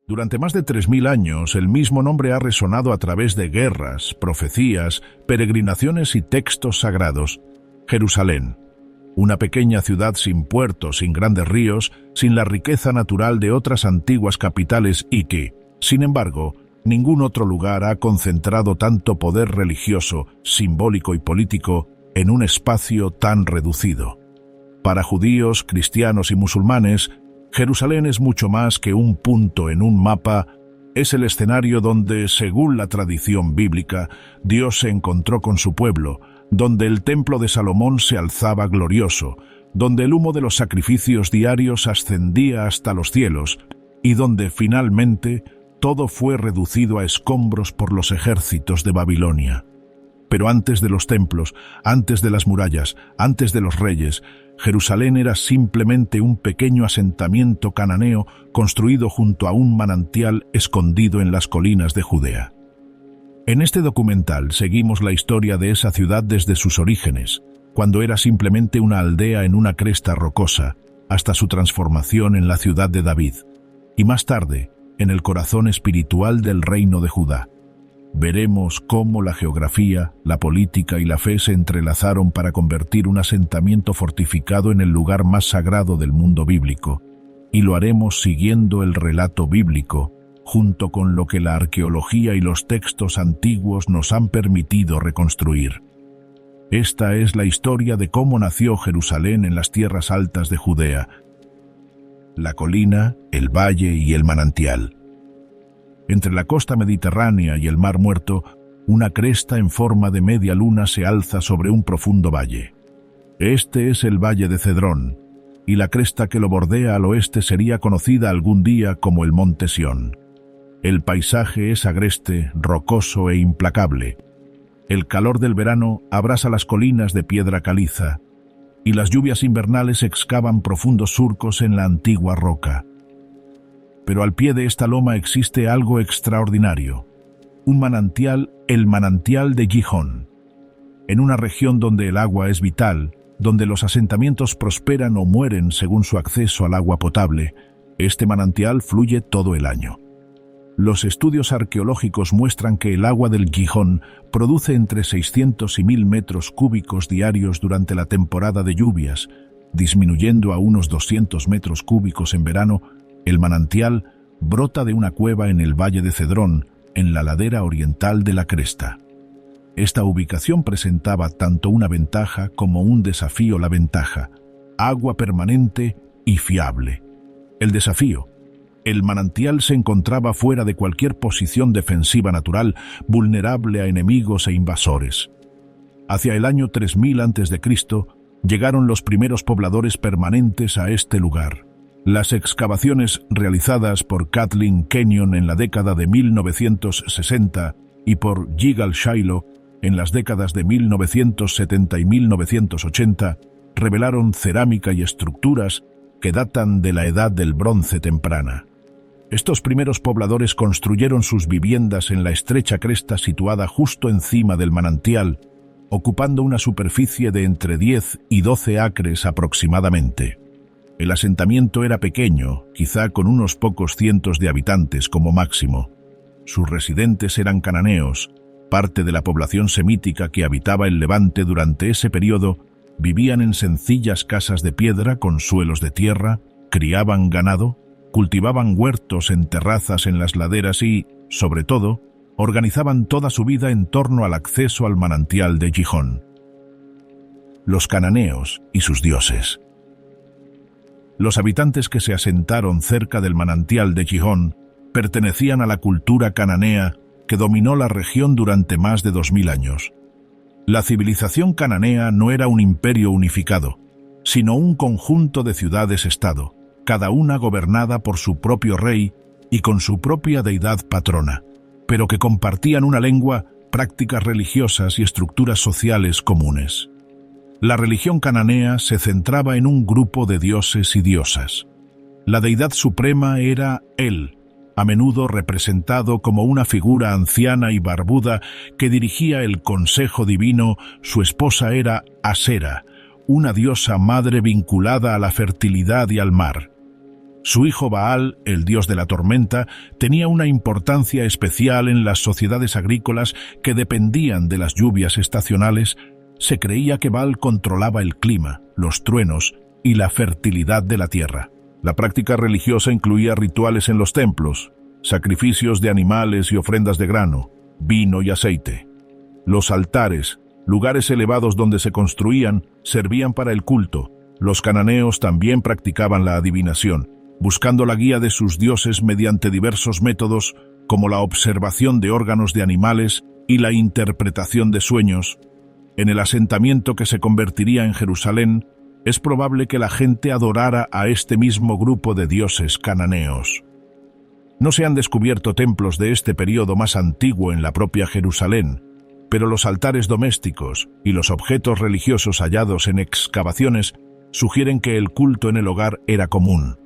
Durante más de 3000 años, el mismo nombre ha resonado a través de guerras, profecías, peregrinaciones y textos sagrados. Jerusalén, una pequeña ciudad sin puertos, sin grandes ríos, sin la riqueza natural de otras antiguas capitales y que, sin embargo, ningún otro lugar ha concentrado tanto poder religioso, simbólico y político en un espacio tan reducido. Para judíos, cristianos y musulmanes, Jerusalén es mucho más que un punto en un mapa. Es el escenario donde, según la tradición bíblica, Dios se encontró con su pueblo, donde el templo de Salomón se alzaba glorioso, donde el humo de los sacrificios diarios ascendía hasta los cielos, y donde, finalmente, todo fue reducido a escombros por los ejércitos de Babilonia. Pero antes de los templos, antes de las murallas, antes de los reyes, Jerusalén era simplemente un pequeño asentamiento cananeo construido junto a un manantial escondido en las colinas de Judea. En este documental seguimos la historia de esa ciudad desde sus orígenes, cuando era simplemente una aldea en una cresta rocosa, hasta su transformación en la ciudad de David, y más tarde, en el corazón espiritual del reino de Judá. Veremos cómo la geografía, la política y la fe se entrelazaron para convertir un asentamiento fortificado en el lugar más sagrado del mundo bíblico, y lo haremos siguiendo el relato bíblico, junto con lo que la arqueología y los textos antiguos nos han permitido reconstruir. Esta es la historia de cómo nació Jerusalén en las tierras altas de Judea, la colina, el valle y el manantial. Entre la costa mediterránea y el Mar Muerto, una cresta en forma de media luna se alza sobre un profundo valle. Este es el Valle de Cedrón, y la cresta que lo bordea al oeste sería conocida algún día como el Monte Sión. El paisaje es agreste, rocoso e implacable. El calor del verano abrasa las colinas de piedra caliza, y las lluvias invernales excavan profundos surcos en la antigua roca. Pero al pie de esta loma existe algo extraordinario, un manantial, el manantial de Gihón. En una región donde el agua es vital, donde los asentamientos prosperan o mueren según su acceso al agua potable, este manantial fluye todo el año. Los estudios arqueológicos muestran que el agua del Gihón produce entre 600 y 1000 metros cúbicos diarios durante la temporada de lluvias, disminuyendo a unos 200 metros cúbicos en verano. El manantial brota de una cueva en el Valle de Cedrón, en la ladera oriental de la cresta. Esta ubicación presentaba tanto una ventaja como un desafío. La ventaja: agua permanente y fiable. El desafío: el manantial se encontraba fuera de cualquier posición defensiva natural, vulnerable a enemigos e invasores. Hacia el año 3000 a.C., llegaron los primeros pobladores permanentes a este lugar. Las excavaciones realizadas por Kathleen Kenyon en la década de 1960 y por Yigal Shiloh en las décadas de 1970 y 1980 revelaron cerámica y estructuras que datan de la Edad del Bronce temprana. Estos primeros pobladores construyeron sus viviendas en la estrecha cresta situada justo encima del manantial, ocupando una superficie de entre 10 y 12 acres aproximadamente. El asentamiento era pequeño, quizá con unos pocos cientos de habitantes como máximo. Sus residentes eran cananeos, parte de la población semítica que habitaba el Levante durante ese periodo. Vivían en sencillas casas de piedra con suelos de tierra, criaban ganado, cultivaban huertos en terrazas en las laderas y, sobre todo, organizaban toda su vida en torno al acceso al manantial de Gihón. Los cananeos y sus dioses. Los habitantes que se asentaron cerca del manantial de Gihón pertenecían a la cultura cananea que dominó la región durante más de 2000 años. La civilización cananea no era un imperio unificado, sino un conjunto de ciudades-estado, cada una gobernada por su propio rey y con su propia deidad patrona, pero que compartían una lengua, prácticas religiosas y estructuras sociales comunes. La religión cananea se centraba en un grupo de dioses y diosas. La deidad suprema era El, a menudo representado como una figura anciana y barbuda que dirigía el consejo divino. Su esposa era Asera, una diosa madre vinculada a la fertilidad y al mar. Su hijo Baal, el dios de la tormenta, tenía una importancia especial en las sociedades agrícolas que dependían de las lluvias estacionales. Se creía que Baal controlaba el clima, los truenos y la fertilidad de la tierra. La práctica religiosa incluía rituales en los templos, sacrificios de animales y ofrendas de grano, vino y aceite. Los altares, lugares elevados donde se construían, servían para el culto. Los cananeos también practicaban la adivinación, buscando la guía de sus dioses mediante diversos métodos, como la observación de órganos de animales y la interpretación de sueños. En el asentamiento que se convertiría en Jerusalén, es probable que la gente adorara a este mismo grupo de dioses cananeos. No se han descubierto templos de este periodo más antiguo en la propia Jerusalén, pero los altares domésticos y los objetos religiosos hallados en excavaciones sugieren que el culto en el hogar era común.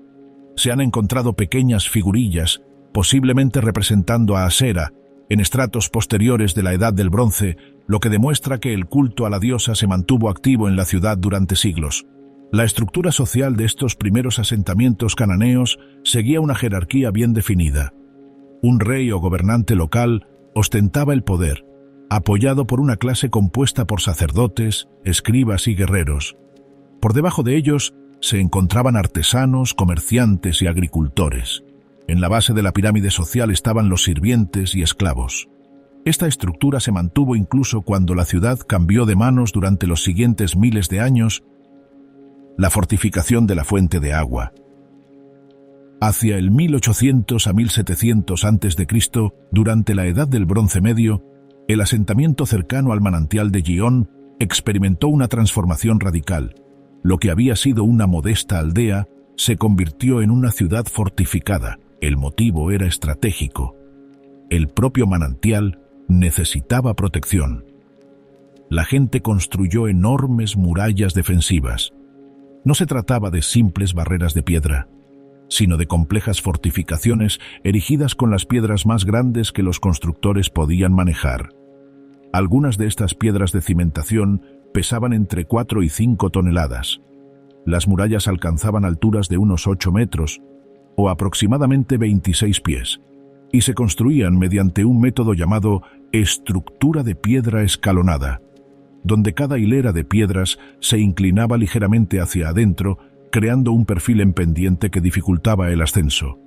Se han encontrado pequeñas figurillas, posiblemente representando a Asera, en estratos posteriores de la Edad del Bronce, lo que demuestra que el culto a la diosa se mantuvo activo en la ciudad durante siglos. La estructura social de estos primeros asentamientos cananeos seguía una jerarquía bien definida. Un rey o gobernante local ostentaba el poder, apoyado por una clase compuesta por sacerdotes, escribas y guerreros. Por debajo de ellos se encontraban artesanos, comerciantes y agricultores. En la base de la pirámide social estaban los sirvientes y esclavos. Esta estructura se mantuvo incluso cuando la ciudad cambió de manos durante los siguientes miles de años. La fortificación de la fuente de agua. Hacia el 1800 a 1700 a.C., durante la Edad del Bronce Medio, el asentamiento cercano al manantial de Gihón experimentó una transformación radical. Lo que había sido una modesta aldea se convirtió en una ciudad fortificada. El motivo era estratégico. El propio manantial necesitaba protección. La gente construyó enormes murallas defensivas. No se trataba de simples barreras de piedra, sino de complejas fortificaciones erigidas con las piedras más grandes que los constructores podían manejar. Algunas de estas piedras de cimentación pesaban entre 4 y 5 toneladas. Las murallas alcanzaban alturas de unos 8 metros, o aproximadamente 26 pies, y se construían mediante un método llamado estructura de piedra escalonada, donde cada hilera de piedras se inclinaba ligeramente hacia adentro, creando un perfil en pendiente que dificultaba el ascenso.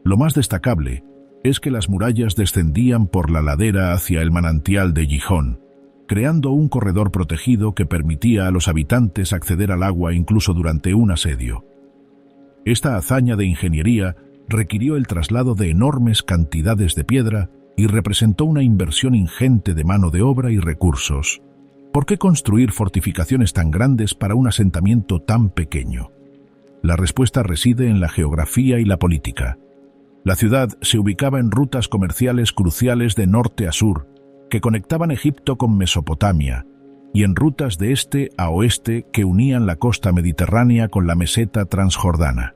Lo más destacable es que las murallas descendían por la ladera hacia el manantial de Gihón, creando un corredor protegido que permitía a los habitantes acceder al agua incluso durante un asedio. Esta hazaña de ingeniería requirió el traslado de enormes cantidades de piedra y representó una inversión ingente de mano de obra y recursos. ¿Por qué construir fortificaciones tan grandes para un asentamiento tan pequeño? La respuesta reside en la geografía y la política. La ciudad se ubicaba en rutas comerciales cruciales de norte a sur, que conectaban Egipto con Mesopotamia, y en rutas de este a oeste que unían la costa mediterránea con la meseta transjordana.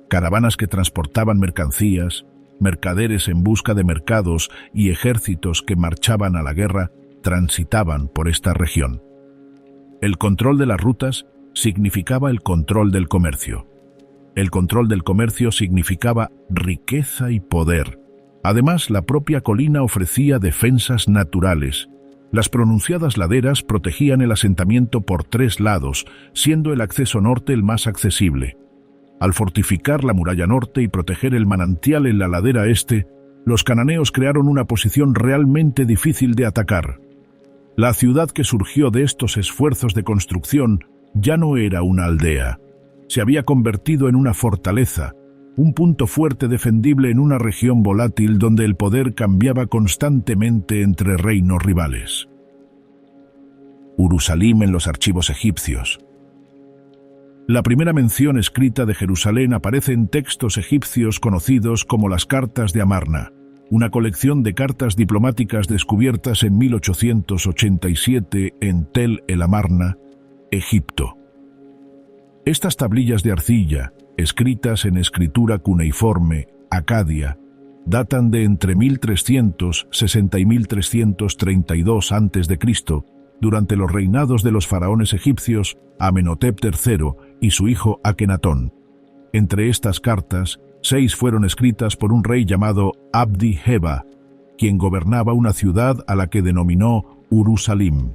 Caravanas que transportaban mercancías, mercaderes en busca de mercados y ejércitos que marchaban a la guerra transitaban por esta región. El control de las rutas significaba el control del comercio. El control del comercio significaba riqueza y poder. Además, la propia colina ofrecía defensas naturales. Las pronunciadas laderas protegían el asentamiento por 3 lados, siendo el acceso norte el más accesible. Al fortificar la muralla norte y proteger el manantial en la ladera este, los cananeos crearon una posición realmente difícil de atacar. La ciudad que surgió de estos esfuerzos de construcción ya no era una aldea. Se había convertido en una fortaleza, un punto fuerte defendible en una región volátil donde el poder cambiaba constantemente entre reinos rivales. Urusalim en los archivos egipcios. La primera mención escrita de Jerusalén aparece en textos egipcios conocidos como las Cartas de Amarna, una colección de cartas diplomáticas descubiertas en 1887 en Tel el Amarna, Egipto. Estas tablillas de arcilla, escritas en escritura cuneiforme, acadia, datan de entre 1360 y 1332 a.C., durante los reinados de los faraones egipcios Amenhotep III y su hijo Akenatón. Entre estas cartas, 6 fueron escritas por un rey llamado Abdi-Heba, quien gobernaba una ciudad a la que denominó Urusalim.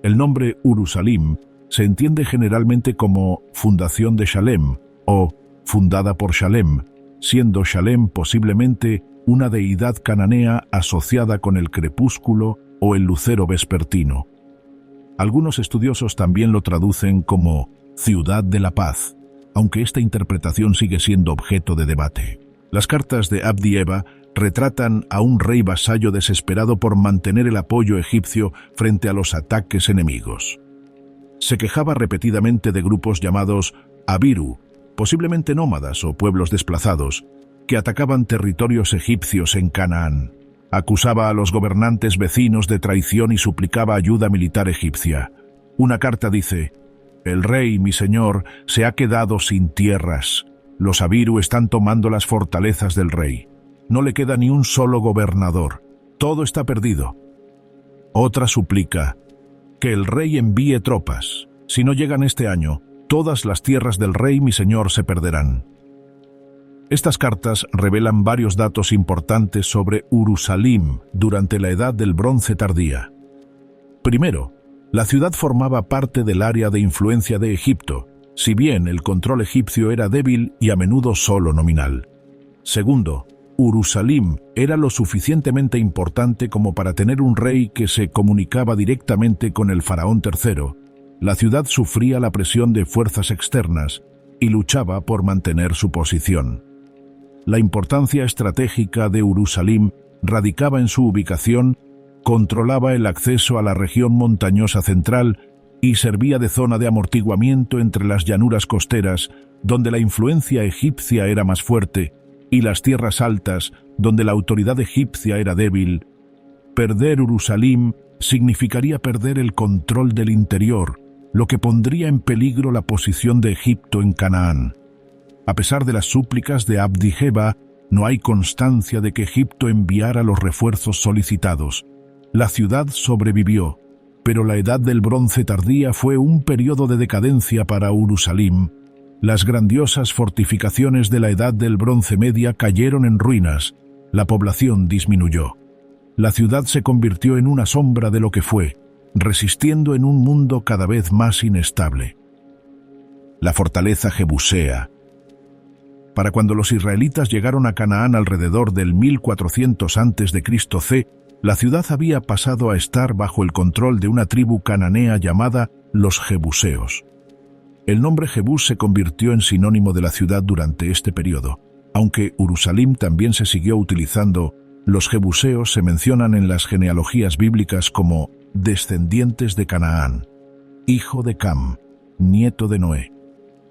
El nombre Urusalim se entiende generalmente como fundación de Shalem o fundada por Shalem, siendo Shalem posiblemente una deidad cananea asociada con el crepúsculo o el lucero vespertino. Algunos estudiosos también lo traducen como ciudad de la paz, aunque esta interpretación sigue siendo objeto de debate. Las cartas de Abdi-Heba retratan a un rey vasallo desesperado por mantener el apoyo egipcio frente a los ataques enemigos. Se quejaba repetidamente de grupos llamados Abiru, posiblemente nómadas o pueblos desplazados, que atacaban territorios egipcios en Canaán. Acusaba a los gobernantes vecinos de traición y suplicaba ayuda militar egipcia. Una carta dice: «El rey, mi señor, se ha quedado sin tierras. Los Abiru están tomando las fortalezas del rey. No le queda ni un solo gobernador. Todo está perdido». Otra suplica: «Que el rey envíe tropas. Si no llegan este año, todas las tierras del rey, mi señor, se perderán». Estas cartas revelan varios datos importantes sobre Urusalim durante la Edad del Bronce tardía. Primero, la ciudad formaba parte del área de influencia de Egipto, si bien el control egipcio era débil y a menudo solo nominal. Segundo, Urusalim era lo suficientemente importante como para tener un rey que se comunicaba directamente con el faraón III. La ciudad sufría la presión de fuerzas externas y luchaba por mantener su posición. La importancia estratégica de Urusalim radicaba en su ubicación, controlaba el acceso a la región montañosa central y servía de zona de amortiguamiento entre las llanuras costeras, donde la influencia egipcia era más fuerte, y las tierras altas, donde la autoridad egipcia era débil. Perder Urusalim significaría perder el control del interior, lo que pondría en peligro la posición de Egipto en Canaán. A pesar de las súplicas de Abdi-Heba, no hay constancia de que Egipto enviara los refuerzos solicitados. La ciudad sobrevivió, pero la Edad del Bronce tardía fue un periodo de decadencia para Urusalim. Las grandiosas fortificaciones de la Edad del Bronce media cayeron en ruinas, la población disminuyó. La ciudad se convirtió en una sombra de lo que fue, resistiendo en un mundo cada vez más inestable. La fortaleza jebusea. Para cuando los israelitas llegaron a Canaán alrededor del 1400 a.C., la ciudad había pasado a estar bajo el control de una tribu cananea llamada los jebuseos. El nombre Jebús se convirtió en sinónimo de la ciudad durante este periodo. Aunque Urusalim también se siguió utilizando, los jebuseos se mencionan en las genealogías bíblicas como descendientes de Canaán, hijo de Cam, nieto de Noé.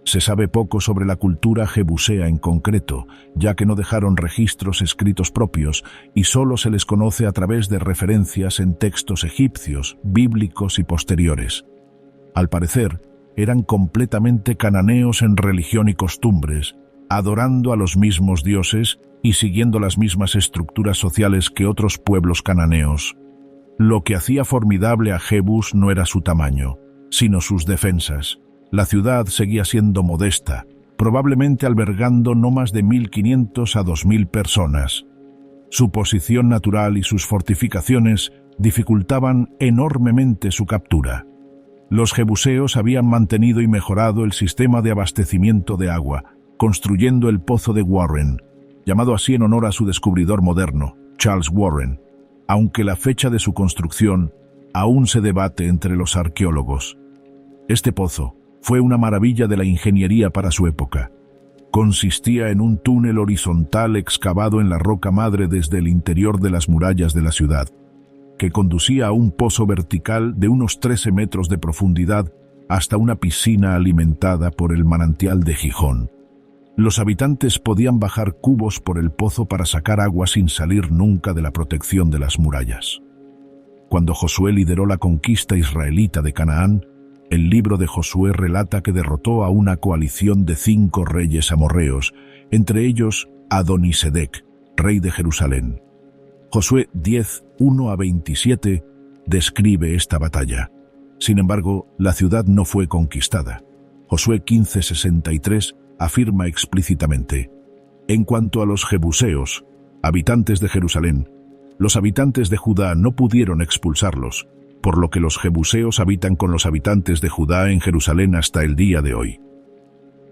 Se sabe poco sobre la cultura jebusea en concreto, ya que no dejaron registros escritos propios y solo se les conoce a través de referencias en textos egipcios, bíblicos y posteriores. Al parecer, eran completamente cananeos en religión y costumbres, adorando a los mismos dioses y siguiendo las mismas estructuras sociales que otros pueblos cananeos. Lo que hacía formidable a Jebús no era su tamaño, sino sus defensas. La ciudad seguía siendo modesta, probablemente albergando no más de 1.500 a 2.000 personas. Su posición natural y sus fortificaciones dificultaban enormemente su captura. Los jebuseos habían mantenido y mejorado el sistema de abastecimiento de agua, construyendo el pozo de Warren, llamado así en honor a su descubridor moderno, Charles Warren, aunque la fecha de su construcción aún se debate entre los arqueólogos. Este pozo fue una maravilla de la ingeniería para su época. Consistía en un túnel horizontal excavado en la roca madre desde el interior de las murallas de la ciudad, que conducía a un pozo vertical de unos 13 metros de profundidad hasta una piscina alimentada por el manantial de Gijón. Los habitantes podían bajar cubos por el pozo para sacar agua sin salir nunca de la protección de las murallas. Cuando Josué lideró la conquista israelita de Canaán, el libro de Josué relata que derrotó a una coalición de 5 reyes amorreos, entre ellos Adonisedec, rey de Jerusalén. Josué 10, 1-27 describe esta batalla. Sin embargo, la ciudad no fue conquistada. Josué 15:63 afirma explícitamente: en cuanto a los jebuseos, habitantes de Jerusalén, los habitantes de Judá no pudieron expulsarlos, por lo que los jebuseos habitan con los habitantes de Judá en Jerusalén hasta el día de hoy.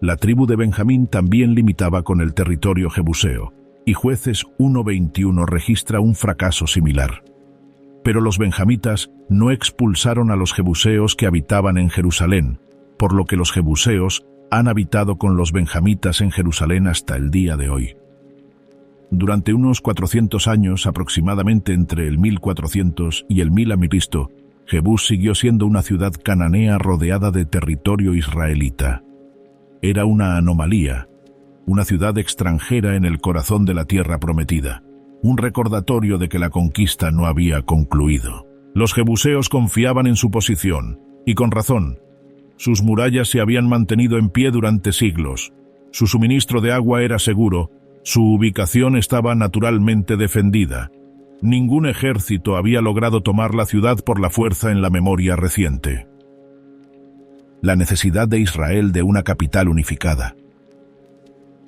La tribu de Benjamín también limitaba con el territorio jebuseo, y Jueces 1:21 registra un fracaso similar. Pero los benjamitas no expulsaron a los jebuseos que habitaban en Jerusalén, por lo que los jebuseos han habitado con los benjamitas en Jerusalén hasta el día de hoy. Durante unos 400 años, aproximadamente entre el 1400 y el 1000 a.C., Jebús siguió siendo una ciudad cananea rodeada de territorio israelita. Era una anomalía, una ciudad extranjera en el corazón de la tierra prometida, un recordatorio de que la conquista no había concluido. Los jebuseos confiaban en su posición, y con razón. Sus murallas se habían mantenido en pie durante siglos, su suministro de agua era seguro, su ubicación estaba naturalmente defendida. Ningún ejército había logrado tomar la ciudad por la fuerza en la memoria reciente. La necesidad de Israel de una capital unificada.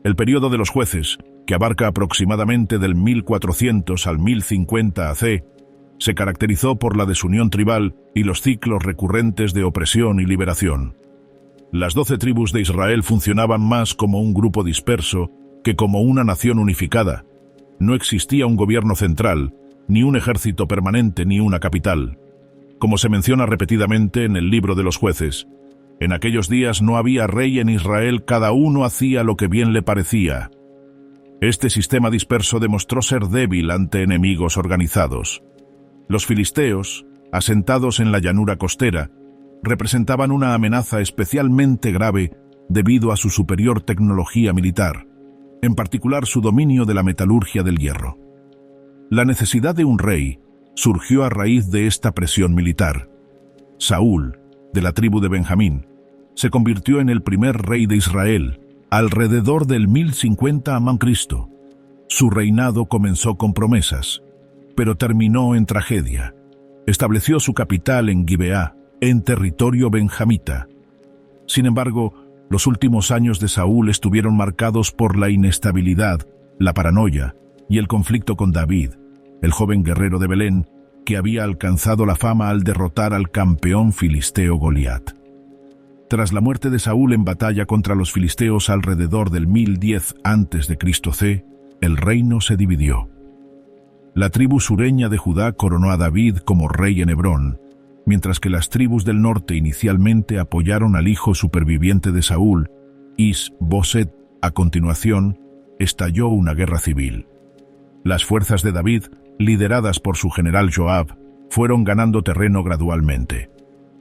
El período de los jueces, que abarca aproximadamente del 1400 al 1050 AC, se caracterizó por la desunión tribal y los ciclos recurrentes de opresión y liberación. Las 12 tribus de Israel funcionaban más como un grupo disperso que como una nación unificada. No existía un gobierno central, ni un ejército permanente, ni una capital. Como se menciona repetidamente en el libro de los jueces, en aquellos días no había rey en Israel, cada uno hacía lo que bien le parecía. Este sistema disperso demostró ser débil ante enemigos organizados. Los filisteos, asentados en la llanura costera, representaban una amenaza especialmente grave debido a su superior tecnología militar, en particular su dominio de la metalurgia del hierro. La necesidad de un rey surgió a raíz de esta presión militar. Saúl, de la tribu de Benjamín, se convirtió en el primer rey de Israel, alrededor del 1050 a.C. Su reinado comenzó con promesas, pero terminó en tragedia. Estableció su capital en Gibeá, en territorio benjamita. Sin embargo, los últimos años de Saúl estuvieron marcados por la inestabilidad, la paranoia y el conflicto con David, el joven guerrero de Belén, que había alcanzado la fama al derrotar al campeón filisteo Goliat. Tras la muerte de Saúl en batalla contra los filisteos alrededor del 1010 a.C., el reino se dividió. La tribu sureña de Judá coronó a David como rey en Hebrón, mientras que las tribus del norte inicialmente apoyaron al hijo superviviente de Saúl, Is-Boset. A continuación, estalló una guerra civil. Las fuerzas de David, lideradas por su general Joab, fueron ganando terreno gradualmente.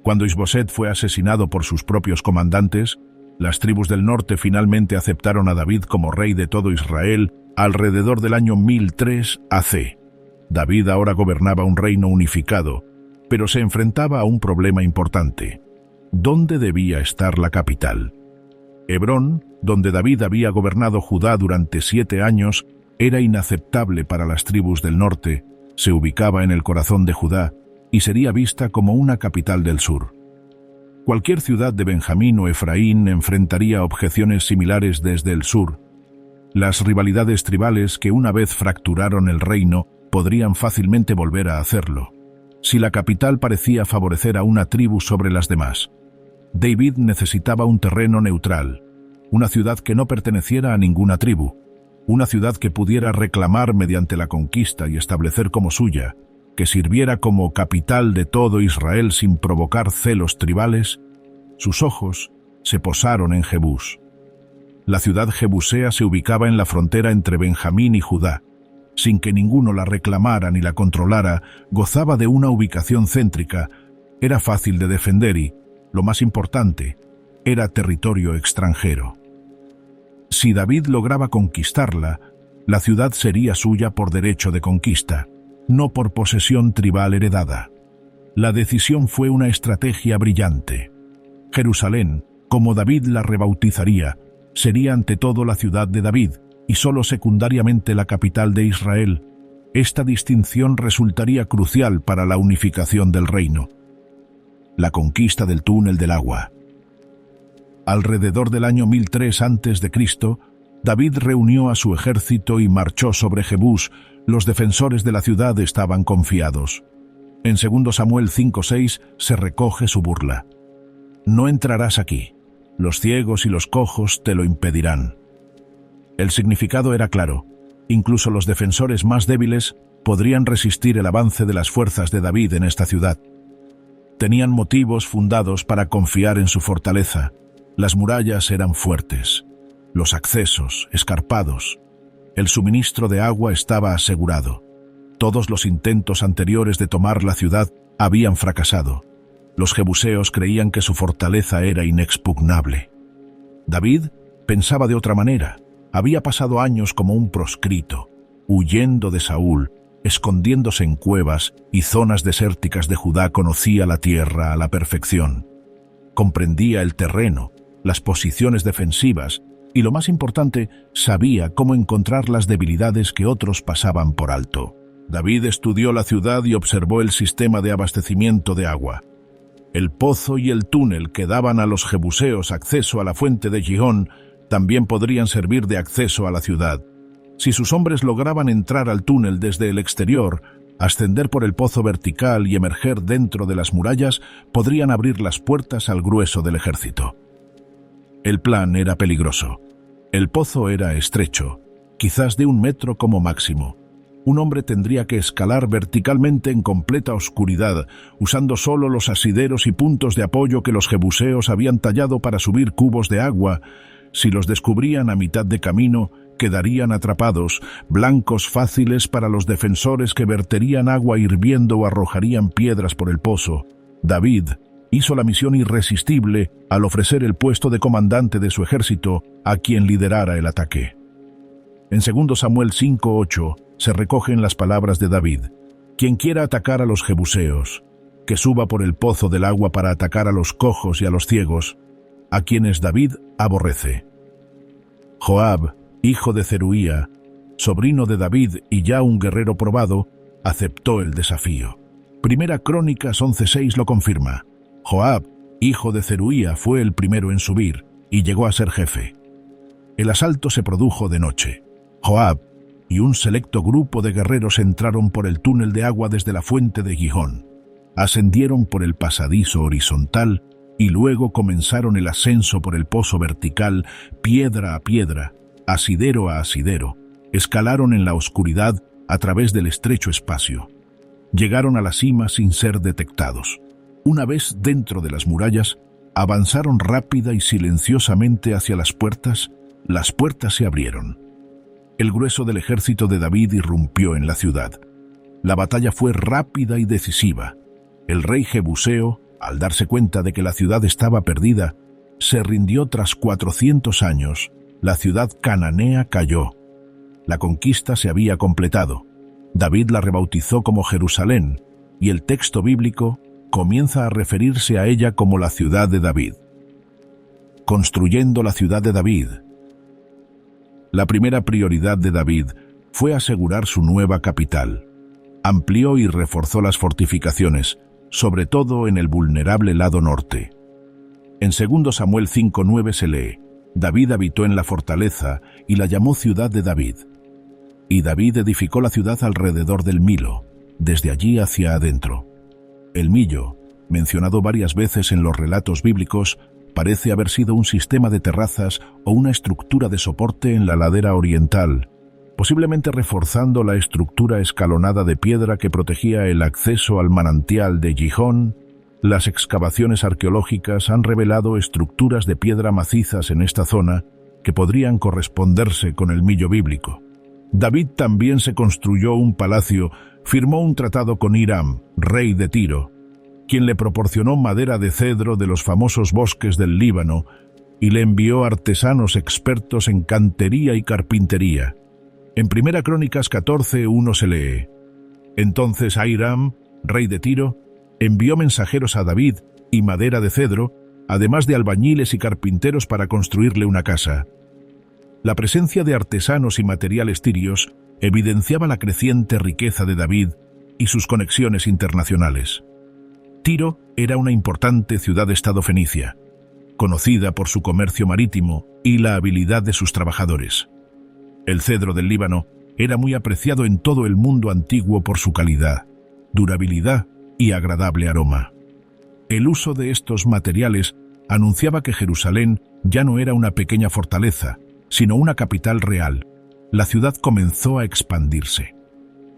Cuando Is-Boset fue asesinado por sus propios comandantes, las tribus del norte finalmente aceptaron a David como rey de todo Israel alrededor del año 1003 AC. David ahora gobernaba un reino unificado, pero se enfrentaba a un problema importante. ¿Dónde debía estar la capital? Hebrón, donde David había gobernado Judá durante 7 años, era inaceptable para las tribus del norte, se ubicaba en el corazón de Judá y sería vista como una capital del sur. Cualquier ciudad de Benjamín o Efraín enfrentaría objeciones similares desde el sur. Las rivalidades tribales que una vez fracturaron el reino podrían fácilmente volver a hacerlo, si la capital parecía favorecer a una tribu sobre las demás. David necesitaba un terreno neutral, una ciudad que no perteneciera a ninguna tribu, una ciudad que pudiera reclamar mediante la conquista y establecer como suya, que sirviera como capital de todo Israel sin provocar celos tribales. Sus ojos se posaron en Jebús. La ciudad jebusea se ubicaba en la frontera entre Benjamín y Judá. Sin que ninguno la reclamara ni la controlara, gozaba de una ubicación céntrica, era fácil de defender y, lo más importante, era territorio extranjero. Si David lograba conquistarla, la ciudad sería suya por derecho de conquista, no por posesión tribal heredada. La decisión fue una estrategia brillante. Jerusalén, como David la rebautizaría, sería ante todo la ciudad de David, y solo secundariamente la capital de Israel. Esta distinción resultaría crucial para la unificación del reino. La conquista del túnel del agua. Alrededor del año 1003 a.C., David reunió a su ejército y marchó sobre Jebús. Los defensores de la ciudad estaban confiados. En 2 Samuel 5:6 se recoge su burla. No entrarás aquí. Los ciegos y los cojos te lo impedirán. El significado era claro. Incluso los defensores más débiles podrían resistir el avance de las fuerzas de David en esta ciudad. Tenían motivos fundados para confiar en su fortaleza. Las murallas eran fuertes, los accesos escarpados. El suministro de agua estaba asegurado. Todos los intentos anteriores de tomar la ciudad habían fracasado. Los jebuseos creían que su fortaleza era inexpugnable. David pensaba de otra manera. Había pasado años como un proscrito, huyendo de Saúl, escondiéndose en cuevas y zonas desérticas de Judá. Conocía la tierra a la perfección. Comprendía el terreno, las posiciones defensivas y, lo más importante, sabía cómo encontrar las debilidades que otros pasaban por alto. David estudió la ciudad y observó el sistema de abastecimiento de agua. El pozo y el túnel que daban a los jebuseos acceso a la fuente de Gihón también podrían servir de acceso a la ciudad. Si sus hombres lograban entrar al túnel desde el exterior, ascender por el pozo vertical y emerger dentro de las murallas, podrían abrir las puertas al grueso del ejército. El plan era peligroso. El pozo era estrecho, quizás de 1 metro como máximo. Un hombre tendría que escalar verticalmente en completa oscuridad, usando solo los asideros y puntos de apoyo que los jebuseos habían tallado para subir cubos de agua. Si los descubrían a mitad de camino, quedarían atrapados, blancos fáciles para los defensores que verterían agua hirviendo o arrojarían piedras por el pozo. David hizo la misión irresistible al ofrecer el puesto de comandante de su ejército a quien liderara el ataque. En 2 Samuel 5:8 se recogen las palabras de David: quien quiera atacar a los jebuseos, que suba por el pozo del agua para atacar a los cojos y a los ciegos, a quienes David aborrece. Joab, hijo de Zeruía, sobrino de David y ya un guerrero probado, aceptó el desafío. Primera Crónicas 11:6 lo confirma. Joab, hijo de Zeruía, fue el primero en subir y llegó a ser jefe. El asalto se produjo de noche. Joab y un selecto grupo de guerreros entraron por el túnel de agua desde la fuente de Gihón. Ascendieron por el pasadizo horizontal y luego comenzaron el ascenso por el pozo vertical, piedra a piedra, asidero a asidero. Escalaron en la oscuridad a través del estrecho espacio. Llegaron a la cima sin ser detectados. Una vez dentro de las murallas, avanzaron rápida y silenciosamente hacia las puertas. Las puertas se abrieron. El grueso del ejército de David irrumpió en la ciudad. La batalla fue rápida y decisiva. El rey jebuseo, al darse cuenta de que la ciudad estaba perdida, se rindió. Tras 400 años. La ciudad cananea cayó. La conquista se había completado. David la rebautizó como Jerusalén, y el texto bíblico comienza a referirse a ella como la ciudad de David. Construyendo la ciudad de David. La primera prioridad de David fue asegurar su nueva capital. Amplió y reforzó las fortificaciones, sobre todo en el vulnerable lado norte. En 2 Samuel 5:9 se lee: David habitó en la fortaleza y la llamó ciudad de David. Y David edificó la ciudad alrededor del Milo, desde allí hacia adentro. El Millo, mencionado varias veces en los relatos bíblicos, parece haber sido un sistema de terrazas o una estructura de soporte en la ladera oriental, posiblemente reforzando la estructura escalonada de piedra que protegía el acceso al manantial de Gihón. Las excavaciones arqueológicas han revelado estructuras de piedra macizas en esta zona que podrían corresponderse con el Millo bíblico. David también se construyó un palacio, firmó un tratado con Hiram, rey de Tiro, quien le proporcionó madera de cedro de los famosos bosques del Líbano y le envió artesanos expertos en cantería y carpintería. En 1 Crónicas 14:1 se lee: Entonces Hiram, rey de Tiro, envió mensajeros a David y madera de cedro, además de albañiles y carpinteros para construirle una casa. La presencia de artesanos y materiales tirios evidenciaba la creciente riqueza de David y sus conexiones internacionales. Tiro era una importante ciudad-estado fenicia. conocida por su comercio marítimo y la habilidad de sus trabajadores. El cedro del Líbano era muy apreciado en todo el mundo antiguo por su calidad, durabilidad y agradable aroma. El uso de estos materiales anunciaba que Jerusalén ya no era una pequeña fortaleza, sino una capital real. La ciudad comenzó a expandirse.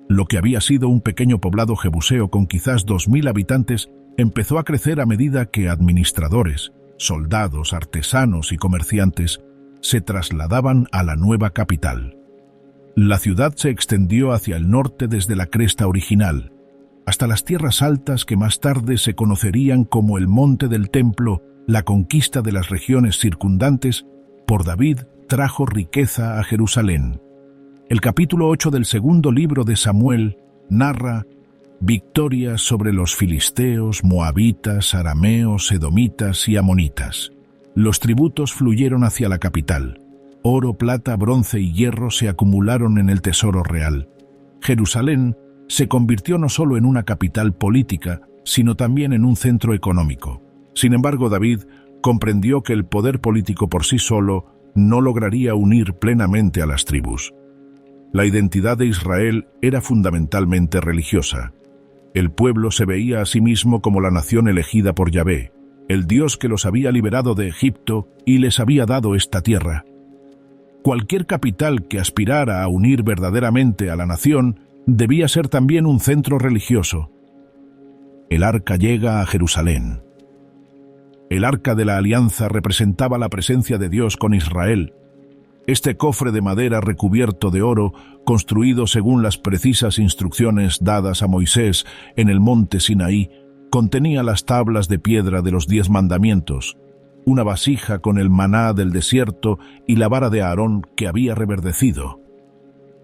Lo que había sido un pequeño poblado jebuseo con quizás 2000 habitantes empezó a crecer a medida que administradores, soldados, artesanos y comerciantes se trasladaban a la nueva capital. La ciudad se extendió hacia el norte desde la cresta original, hasta las tierras altas que más tarde se conocerían como el Monte del Templo. La conquista de las regiones circundantes por David trajo riqueza a Jerusalén. El capítulo 8 del segundo libro de Samuel narra victorias sobre los filisteos, moabitas, arameos, edomitas y amonitas. Los tributos fluyeron hacia la capital. Oro, plata, bronce y hierro se acumularon en el tesoro real. Jerusalén se convirtió no solo en una capital política, sino también en un centro económico. Sin embargo, David comprendió que el poder político por sí solo no lograría unir plenamente a las tribus. La identidad de Israel era fundamentalmente religiosa. El pueblo se veía a sí mismo como la nación elegida por Yahvé, el Dios que los había liberado de Egipto y les había dado esta tierra. Cualquier capital que aspirara a unir verdaderamente a la nación debía ser también un centro religioso. El arca llega a Jerusalén. El arca de la alianza representaba la presencia de Dios con Israel. Este cofre de madera recubierto de oro, construido según las precisas instrucciones dadas a Moisés en el monte Sinaí, contenía las tablas de piedra de los 10 mandamientos, una vasija con el maná del desierto y la vara de Aarón que había reverdecido.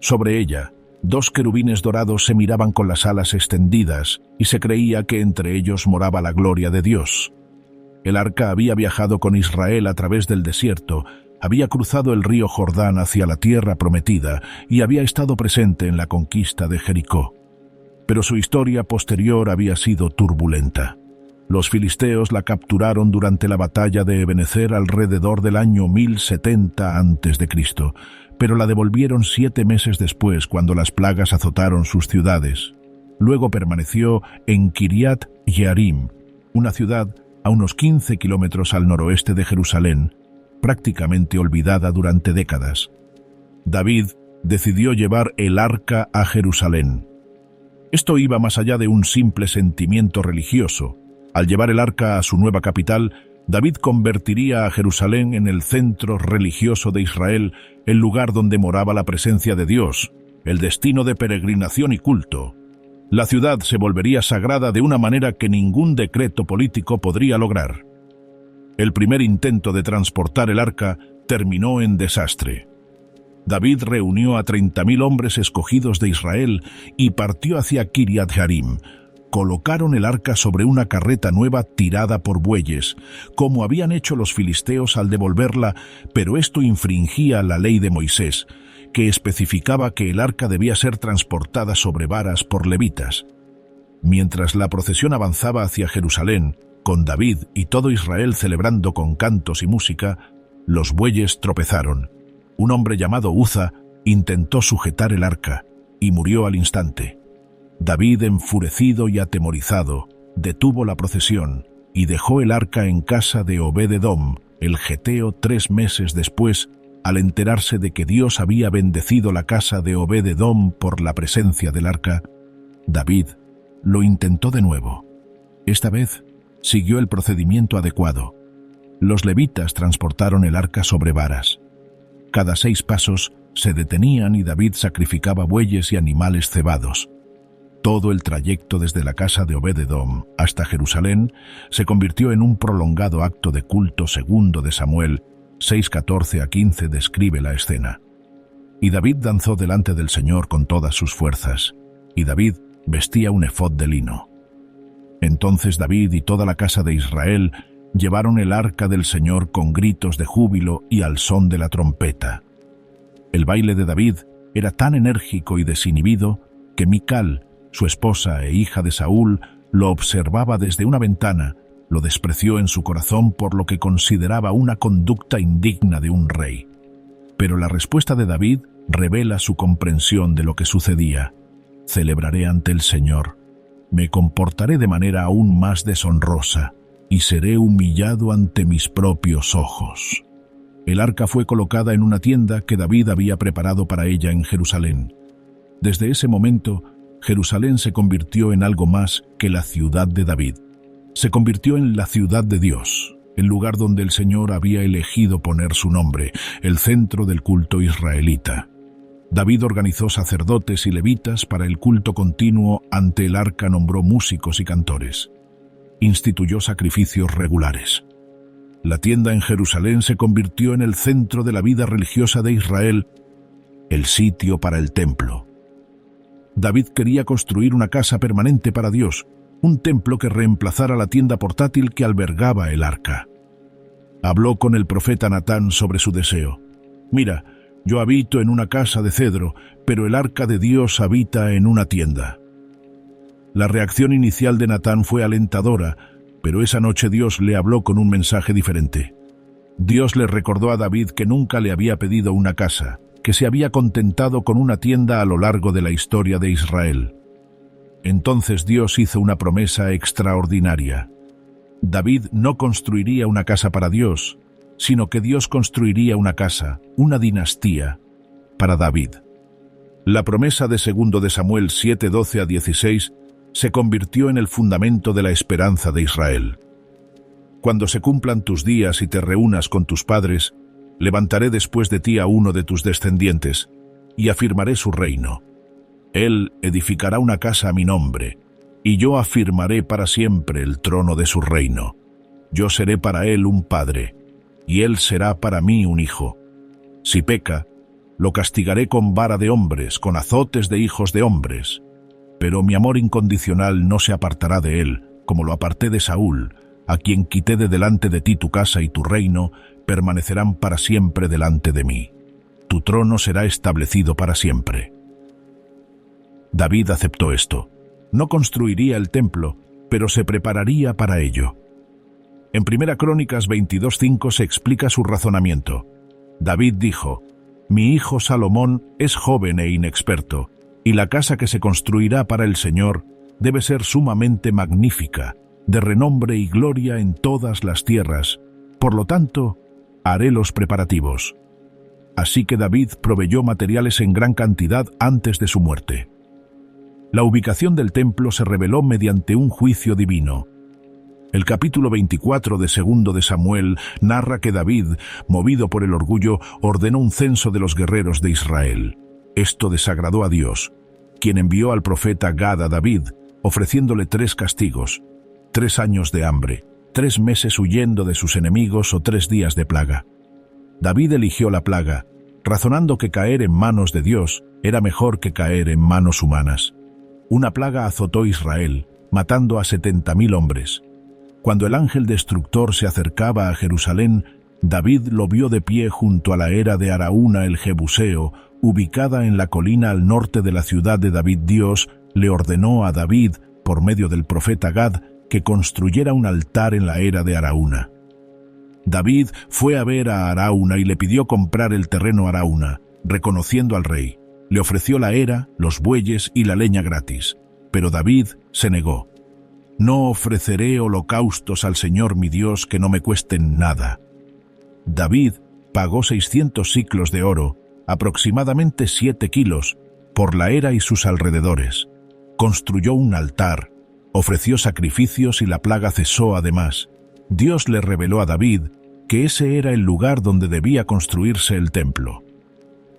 Sobre ella, 2 querubines dorados se miraban con las alas extendidas y se creía que entre ellos moraba la gloria de Dios. El arca había viajado con Israel a través del desierto, había cruzado el río Jordán hacia la tierra prometida y había estado presente en la conquista de Jericó. Pero su historia posterior había sido turbulenta. Los filisteos la capturaron durante la batalla de Ebenezer alrededor del año 1070 a.C., pero la devolvieron 7 meses después cuando las plagas azotaron sus ciudades. Luego permaneció en Kiriat Jearim, una ciudad a unos 15 kilómetros al noroeste de Jerusalén, prácticamente olvidada durante décadas. David decidió llevar el arca a Jerusalén. Esto iba más allá de un simple sentimiento religioso. Al llevar el arca a su nueva capital, David convertiría a Jerusalén en el centro religioso de Israel, el lugar donde moraba la presencia de Dios, el destino de peregrinación y culto. La ciudad se volvería sagrada de una manera que ningún decreto político podría lograr. El primer intento de transportar el arca terminó en desastre. David reunió a 30.000 hombres escogidos de Israel y partió hacia Kiriat Jearim. Colocaron el arca sobre una carreta nueva tirada por bueyes, como habían hecho los filisteos al devolverla, pero esto infringía la ley de Moisés, que especificaba que el arca debía ser transportada sobre varas por levitas. Mientras la procesión avanzaba hacia Jerusalén, con David y todo Israel celebrando con cantos y música, los bueyes tropezaron. Un hombre llamado Uza intentó sujetar el arca y murió al instante. David, enfurecido y atemorizado, detuvo la procesión y dejó el arca en casa de Obed-edom, el geteo, 3 meses después, al enterarse de que Dios había bendecido la casa de Obed-edom por la presencia del arca. David lo intentó de nuevo. Esta vez siguió el procedimiento adecuado. Los levitas transportaron el arca sobre varas. Cada 6 pasos se detenían y David sacrificaba bueyes y animales cebados. Todo el trayecto desde la casa de Obed-edom hasta Jerusalén se convirtió en un prolongado acto de culto. Segundo de Samuel 6:14-15 describe la escena. Y David danzó delante del Señor con todas sus fuerzas, y David vestía un efod de lino. Entonces David y toda la casa de Israel llevaron el arca del Señor con gritos de júbilo y al son de la trompeta. El baile de David era tan enérgico y desinhibido que Mical, su esposa e hija de Saúl, lo observaba desde una ventana Lo despreció en su corazón por lo que consideraba una conducta indigna de un rey. Pero la respuesta de David revela su comprensión de lo que sucedía. Celebraré ante el Señor. Me comportaré de manera aún más deshonrosa y seré humillado ante mis propios ojos. El arca fue colocada en una tienda que David había preparado para ella en Jerusalén. Desde ese momento, Jerusalén se convirtió en algo más que la ciudad de David. Se convirtió en la ciudad de Dios, el lugar donde el Señor había elegido poner su nombre, el centro del culto israelita. David organizó sacerdotes y levitas para el culto continuo. Ante el arca nombró músicos y cantores. Instituyó sacrificios regulares. La tienda en Jerusalén se convirtió en el centro de la vida religiosa de Israel, el sitio para el templo. David quería construir una casa permanente para Dios, un templo que reemplazara la tienda portátil que albergaba el arca. Habló con el profeta Natán sobre su deseo. «Mira, yo habito en una casa de cedro, pero el arca de Dios habita en una tienda». La reacción inicial de Natán fue alentadora, pero esa noche Dios le habló con un mensaje diferente. Dios le recordó a David que nunca le había pedido una casa, que se había contentado con una tienda a lo largo de la historia de Israel. Entonces Dios hizo una promesa extraordinaria. David no construiría una casa para Dios, sino que Dios construiría una casa, una dinastía, para David. La promesa de 2 de Samuel 7:12-16 se convirtió en el fundamento de la esperanza de Israel. Cuando se cumplan tus días y te reúnas con tus padres, levantaré después de ti a uno de tus descendientes, y afirmaré su reino. Él edificará una casa a mi nombre, y yo afirmaré para siempre el trono de su reino. Yo seré para él un padre, y él será para mí un hijo. Si peca, lo castigaré con vara de hombres, con azotes de hijos de hombres. Pero mi amor incondicional no se apartará de él, como lo aparté de Saúl, a quien quité de delante de ti tu casa y tu reino, permanecerán para siempre delante de mí. Tu trono será establecido para siempre. David aceptó esto. No construiría el templo, pero se prepararía para ello. En 1 Crónicas 22:5 se explica su razonamiento. David dijo: «Mi hijo Salomón es joven e inexperto, y la casa que se construirá para el Señor debe ser sumamente magnífica, de renombre y gloria en todas las tierras. Por lo tanto, haré los preparativos». Así que David proveyó materiales en gran cantidad antes de su muerte. La ubicación del templo se reveló mediante un juicio divino. El capítulo 24 de 2 de Samuel narra que David, movido por el orgullo, ordenó un censo de los guerreros de Israel. Esto desagradó a Dios, quien envió al profeta Gad a David, ofreciéndole 3 castigos: 3 años de hambre, 3 meses huyendo de sus enemigos o 3 días de plaga. David eligió la plaga, razonando que caer en manos de Dios era mejor que caer en manos humanas. Una plaga azotó Israel, matando a 70.000 hombres. Cuando el ángel destructor se acercaba a Jerusalén, David lo vio de pie junto a la era de Araúna el Jebuseo, ubicada en la colina al norte de la ciudad de David. Dios le ordenó a David, por medio del profeta Gad, que construyera un altar en la era de Araúna. David fue a ver a Araúna y le pidió comprar el terreno Araúna, reconociendo al rey. Le ofreció la era, los bueyes y la leña gratis. Pero David se negó. «No ofreceré holocaustos al Señor mi Dios que no me cuesten nada». David pagó 600 siclos de oro, aproximadamente 7 kilos, por la era y sus alrededores. Construyó un altar, ofreció sacrificios y la plaga cesó además. Dios le reveló a David que ese era el lugar donde debía construirse el templo.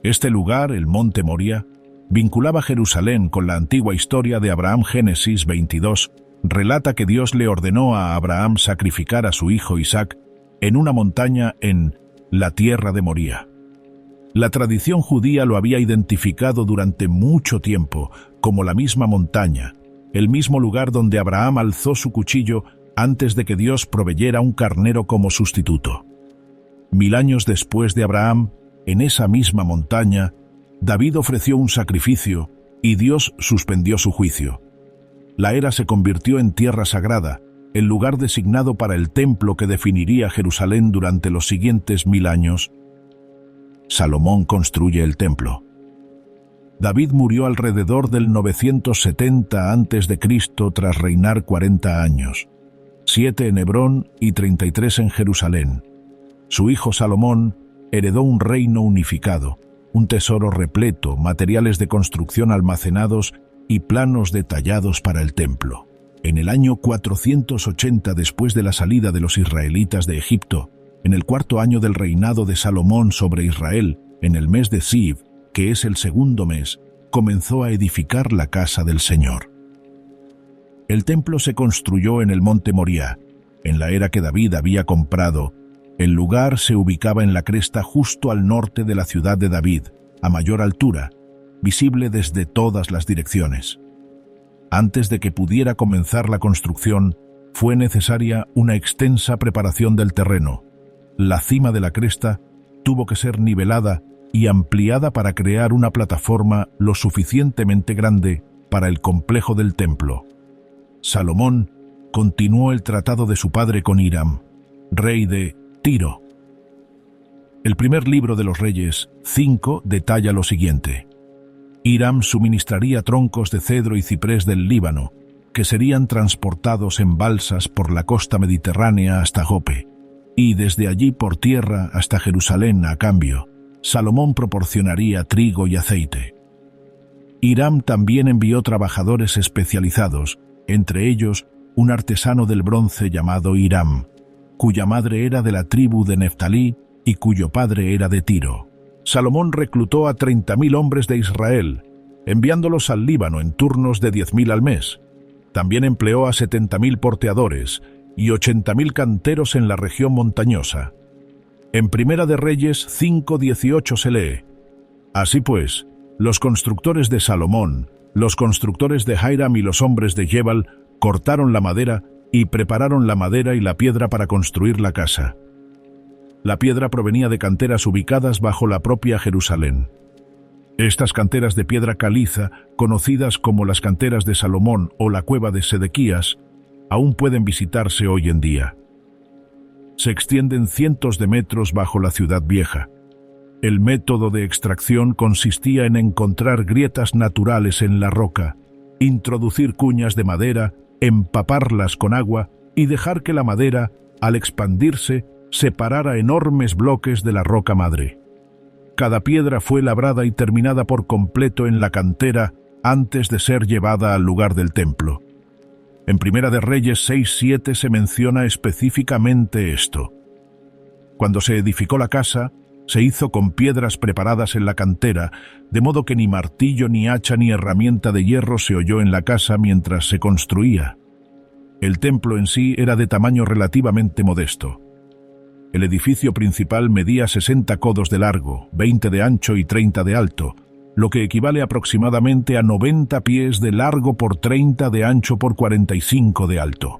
Este lugar, el monte Moria, vinculaba Jerusalén con la antigua historia de Abraham. Génesis 22 relata que Dios le ordenó a Abraham sacrificar a su hijo Isaac en una montaña en la tierra de Moría. La tradición judía lo había identificado durante mucho tiempo como la misma montaña, el mismo lugar donde Abraham alzó su cuchillo antes de que Dios proveyera un carnero como sustituto. 1000 años después de Abraham, en esa misma montaña, David ofreció un sacrificio y Dios suspendió su juicio. La era se convirtió en tierra sagrada, el lugar designado para el templo que definiría Jerusalén durante los siguientes 1000 años, Salomón construye el templo. David murió alrededor del 970 a.C. tras reinar 40 años, 7 en Hebrón y 33 en Jerusalén. Su hijo Salomón heredó un reino unificado, un tesoro repleto, materiales de construcción almacenados y planos detallados para el templo. En el año 480 después de la salida de los israelitas de Egipto, en el 4.º año del reinado de Salomón sobre Israel, en el mes de Siv, que es el segundo mes, comenzó a edificar la casa del Señor. El templo se construyó en el monte Moriah, en la era que David había comprado. El lugar se ubicaba en la cresta justo al norte de la ciudad de David, a mayor altura, visible desde todas las direcciones. Antes de que pudiera comenzar la construcción, fue necesaria una extensa preparación del terreno. La cima de la cresta tuvo que ser nivelada y ampliada para crear una plataforma lo suficientemente grande para el complejo del templo. Salomón continuó el tratado de su padre con Hiram, rey de Tiro. El primer libro de los Reyes 5 detalla lo siguiente. Hiram suministraría troncos de cedro y ciprés del Líbano, que serían transportados en balsas por la costa mediterránea hasta Jope, y desde allí por tierra hasta Jerusalén a cambio. Salomón proporcionaría trigo y aceite. Hiram también envió trabajadores especializados, entre ellos un artesano del bronce llamado Hiram, cuya madre era de la tribu de Neftalí y cuyo padre era de Tiro. Salomón reclutó a 30.000 hombres de Israel, enviándolos al Líbano en turnos de 10.000 al mes. También empleó a 70.000 porteadores y 80.000 canteros en la región montañosa. En Primera de Reyes 5:18 se lee: Así pues, los constructores de Salomón, los constructores de Hiram y los hombres de Jebal cortaron la madera y prepararon la madera y la piedra para construir la casa. La piedra provenía de canteras ubicadas bajo la propia Jerusalén. Estas canteras de piedra caliza, conocidas como las canteras de Salomón o la cueva de Sedequías, aún pueden visitarse hoy en día. Se extienden cientos de metros bajo la ciudad vieja. El método de extracción consistía en encontrar grietas naturales en la roca, introducir cuñas de madera, empaparlas con agua y dejar que la madera, al expandirse, separara enormes bloques de la roca madre. Cada piedra fue labrada y terminada por completo en la cantera antes de ser llevada al lugar del templo. En Primera de Reyes 6:7 se menciona específicamente esto. Cuando se edificó la casa, se hizo con piedras preparadas en la cantera, de modo que ni martillo, ni hacha, ni herramienta de hierro se oyó en la casa mientras se construía. El templo en sí era de tamaño relativamente modesto. El edificio principal medía 60 codos de largo, 20 de ancho y 30 de alto, lo que equivale aproximadamente a 90 pies de largo por 30 de ancho por 45 de alto.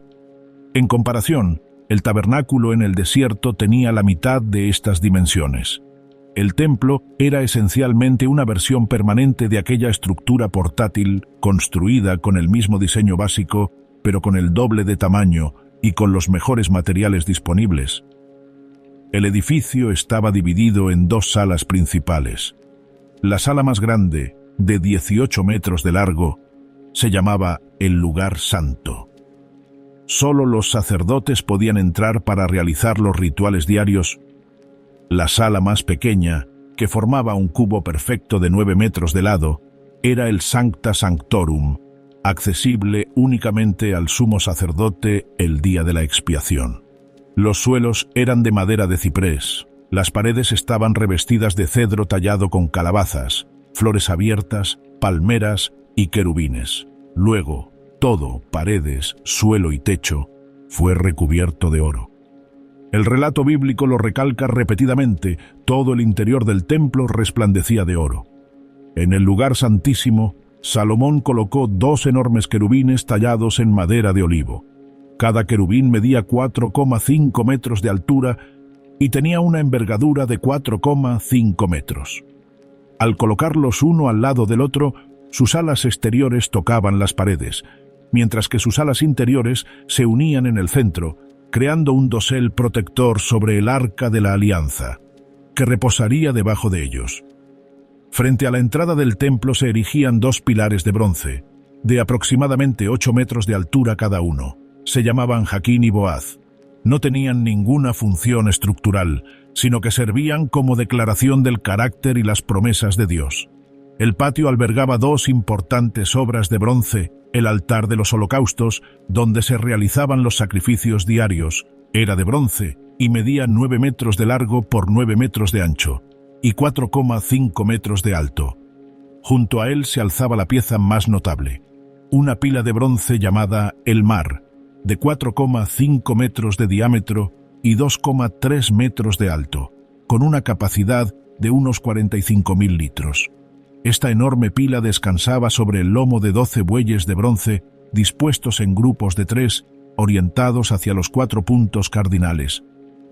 En comparación, el tabernáculo en el desierto tenía la mitad de estas dimensiones. El templo era esencialmente una versión permanente de aquella estructura portátil construida con el mismo diseño básico, pero con el doble de tamaño y con los mejores materiales disponibles. El edificio estaba dividido en 2 salas principales. La sala más grande, de 18 metros de largo, se llamaba el lugar santo. Solo los sacerdotes podían entrar para realizar los rituales diarios. La sala más pequeña, que formaba un cubo perfecto de 9 metros de lado, era el Sancta Sanctorum, accesible únicamente al sumo sacerdote el día de la expiación. Los suelos eran de madera de ciprés. Las paredes estaban revestidas de cedro tallado con calabazas, flores abiertas, palmeras y querubines. Luego, todo, paredes, suelo y techo, fue recubierto de oro. El relato bíblico lo recalca repetidamente: todo el interior del templo resplandecía de oro. En el lugar santísimo, Salomón colocó 2 enormes querubines tallados en madera de olivo. Cada querubín medía 4,5 metros de altura y tenía una envergadura de 4,5 metros. Al colocarlos uno al lado del otro, sus alas exteriores tocaban las paredes, mientras que sus alas interiores se unían en el centro, creando un dosel protector sobre el arca de la alianza, que reposaría debajo de ellos. Frente a la entrada del templo se erigían 2 pilares de bronce, de aproximadamente 8 metros de altura cada uno. Se llamaban Jaquín y Boaz. No tenían ninguna función estructural, sino que servían como declaración del carácter y las promesas de Dios. El patio albergaba 2 importantes obras de bronce: el altar de los holocaustos, donde se realizaban los sacrificios diarios, era de bronce y medía 9 metros de largo por 9 metros de ancho y 4,5 metros de alto. Junto a él se alzaba la pieza más notable, una pila de bronce llamada El Mar, de 4,5 metros de diámetro y 2,3 metros de alto, con una capacidad de unos 45.000 litros. Esta enorme pila descansaba sobre el lomo de 12 bueyes de bronce dispuestos en grupos de 3, orientados hacia los 4 puntos cardinales.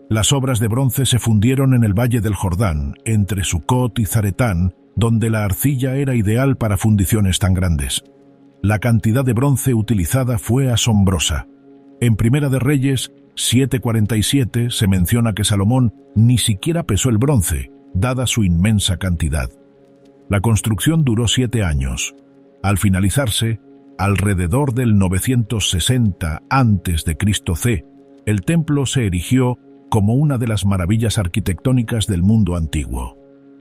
Las obras de bronce se fundieron en el Valle del Jordán, entre Sucot y Zaretán, donde la arcilla era ideal para fundiciones tan grandes. La cantidad de bronce utilizada fue asombrosa. En Primera de Reyes 7:47 se menciona que Salomón ni siquiera pesó el bronce, dada su inmensa cantidad. La construcción duró 7 años. Al finalizarse, alrededor del 960 a.C., el templo se erigió como una de las maravillas arquitectónicas del mundo antiguo.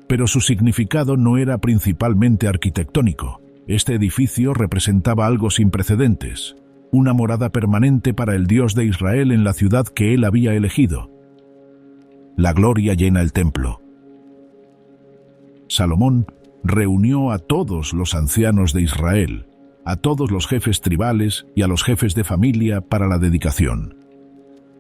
Pero su significado no era principalmente arquitectónico. Este edificio representaba algo sin precedentes: una morada permanente para el Dios de Israel en la ciudad que él había elegido. La gloria llena el templo. Salomón reunió a todos los ancianos de Israel, a todos los jefes tribales y a los jefes de familia para la dedicación.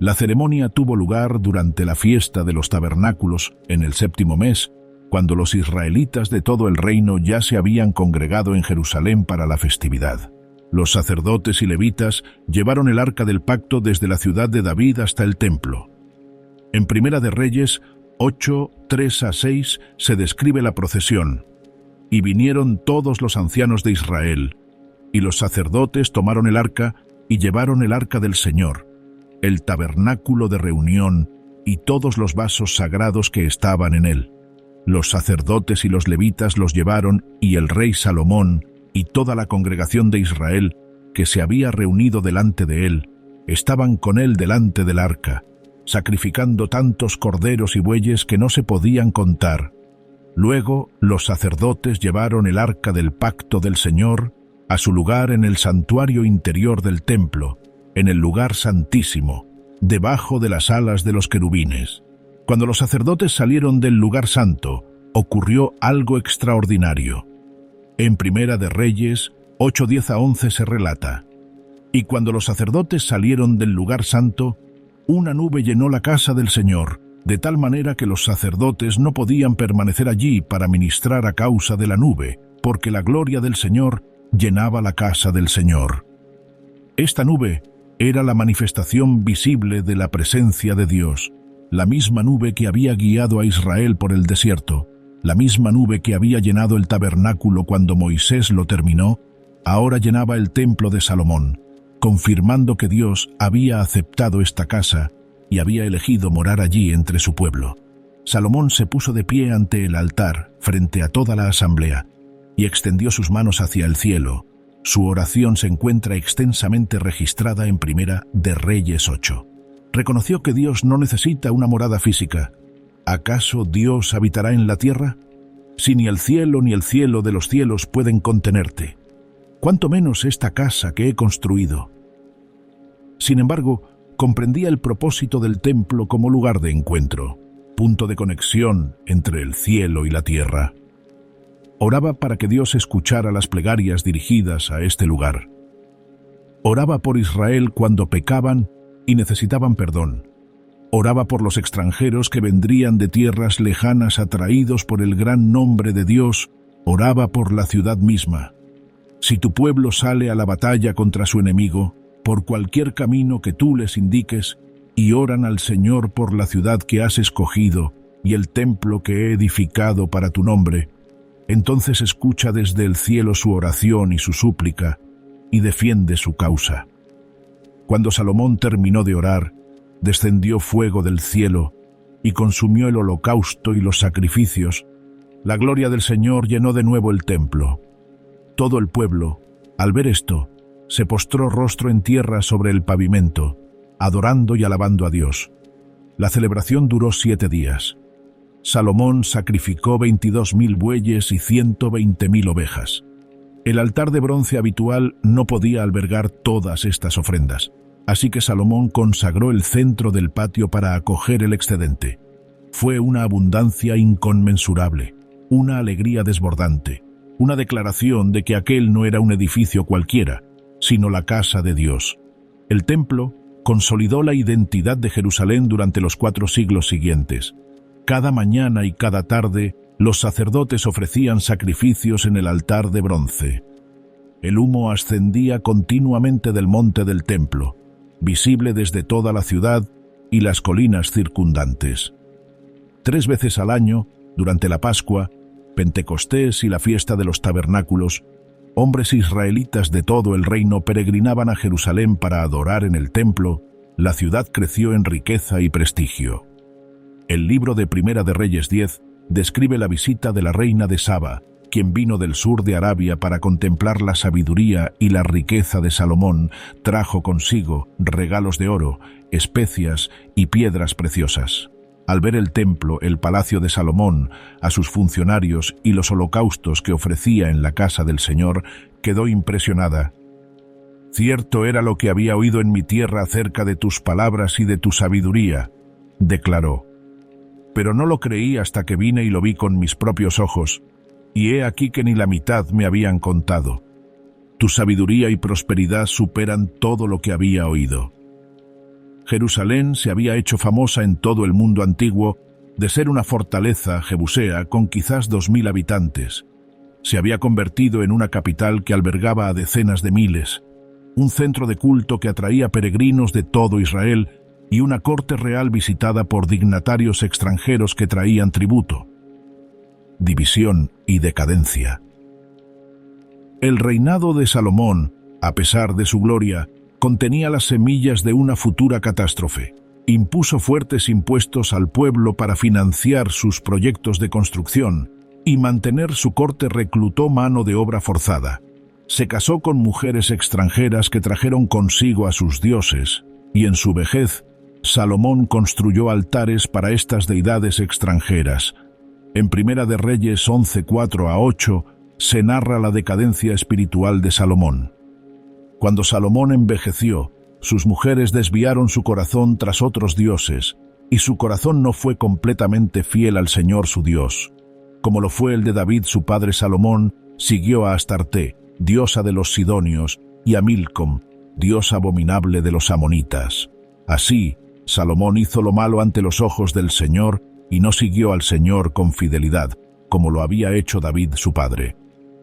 La ceremonia tuvo lugar durante la fiesta de los tabernáculos en el 7º mes, cuando los israelitas de todo el reino ya se habían congregado en Jerusalén para la festividad. Los sacerdotes y levitas llevaron el arca del pacto desde la ciudad de David hasta el templo. En Primera de Reyes 8:3-6 se describe la procesión: y vinieron todos los ancianos de Israel, y los sacerdotes tomaron el arca y llevaron el arca del Señor, el tabernáculo de reunión y todos los vasos sagrados que estaban en él. Los sacerdotes y los levitas los llevaron, y el rey Salomón y toda la congregación de Israel, que se había reunido delante de él, estaban con él delante del arca, sacrificando tantos corderos y bueyes que no se podían contar. Luego los sacerdotes llevaron el arca del pacto del Señor a su lugar en el santuario interior del templo, en el lugar santísimo, debajo de las alas de los querubines. Cuando los sacerdotes salieron del lugar santo, ocurrió algo extraordinario. En Primera de Reyes 8:10-11 se relata: y cuando los sacerdotes salieron del lugar santo, una nube llenó la casa del Señor, de tal manera que los sacerdotes no podían permanecer allí para ministrar a causa de la nube, porque la gloria del Señor llenaba la casa del Señor. Esta nube era la manifestación visible de la presencia de Dios, la misma nube que había guiado a Israel por el desierto, la misma nube que había llenado el tabernáculo cuando Moisés lo terminó, ahora llenaba el templo de Salomón, confirmando que Dios había aceptado esta casa y había elegido morar allí entre su pueblo. Salomón se puso de pie ante el altar, frente a toda la asamblea, y extendió sus manos hacia el cielo. Su oración se encuentra extensamente registrada en Primera de Reyes 8. Reconoció que Dios no necesita una morada física. ¿Acaso Dios habitará en la tierra? Si ni el cielo ni el cielo de los cielos pueden contenerte, ¿cuánto menos esta casa que he construido? Sin embargo, comprendía el propósito del templo como lugar de encuentro, punto de conexión entre el cielo y la tierra. Oraba para que Dios escuchara las plegarias dirigidas a este lugar. Oraba por Israel cuando pecaban y necesitaban perdón. Oraba por los extranjeros que vendrían de tierras lejanas atraídos por el gran nombre de Dios. Oraba por la ciudad misma. Si tu pueblo sale a la batalla contra su enemigo, por cualquier camino que tú les indiques, y oran al Señor por la ciudad que has escogido y el templo que he edificado para tu nombre, entonces escucha desde el cielo su oración y su súplica, y defiende su causa. Cuando Salomón terminó de orar, descendió fuego del cielo y consumió el holocausto y los sacrificios. La gloria del Señor llenó de nuevo el templo. Todo el pueblo, al ver esto, se postró rostro en tierra sobre el pavimento, adorando y alabando a Dios. La celebración duró 7 días. Salomón sacrificó 22.000 bueyes y 120.000 ovejas. El altar de bronce habitual no podía albergar todas estas ofrendas, así que Salomón consagró el centro del patio para acoger el excedente. Fue una abundancia inconmensurable, una alegría desbordante, una declaración de que aquel no era un edificio cualquiera, sino la casa de Dios. El templo consolidó la identidad de Jerusalén durante los 4 siglos siguientes. Cada mañana y cada tarde, los sacerdotes ofrecían sacrificios en el altar de bronce. El humo ascendía continuamente del monte del templo, visible desde toda la ciudad y las colinas circundantes. 3 veces al año, durante la Pascua, Pentecostés y la fiesta de los tabernáculos, hombres israelitas de todo el reino peregrinaban a Jerusalén para adorar en el templo. La ciudad creció en riqueza y prestigio. El libro de Primera de Reyes 10 describe la visita de la reina de Saba, quien vino del sur de Arabia para contemplar la sabiduría y la riqueza de Salomón. Trajo consigo regalos de oro, especias y piedras preciosas. Al ver el templo, el palacio de Salomón, a sus funcionarios y los holocaustos que ofrecía en la casa del Señor, quedó impresionada. «Cierto era lo que había oído en mi tierra acerca de tus palabras y de tu sabiduría», declaró. «Pero no lo creí hasta que vine y lo vi con mis propios ojos, y he aquí que ni la mitad me habían contado. Tu sabiduría y prosperidad superan todo lo que había oído». Jerusalén se había hecho famosa en todo el mundo antiguo de ser una fortaleza jebusea con quizás 2.000 habitantes. Se había convertido en una capital que albergaba a decenas de miles, un centro de culto que atraía peregrinos de todo Israel y una corte real visitada por dignatarios extranjeros que traían tributo. División y decadencia. El reinado de Salomón, a pesar de su gloria, contenía las semillas de una futura catástrofe. Impuso fuertes impuestos al pueblo para financiar sus proyectos de construcción y mantener su corte. Reclutó mano de obra forzada. Se casó con mujeres extranjeras que trajeron consigo a sus dioses, y en su vejez, Salomón construyó altares para estas deidades extranjeras. En Primera de Reyes 11:4-8 se narra la decadencia espiritual de Salomón. Cuando Salomón envejeció, sus mujeres desviaron su corazón tras otros dioses, y su corazón no fue completamente fiel al Señor su Dios. Como lo fue el de David su padre. Salomón siguió a Astarte, diosa de los sidonios, y a Milcom, diosa abominable de los amonitas. Así, Salomón hizo lo malo ante los ojos del Señor y no siguió al Señor con fidelidad, como lo había hecho David su padre.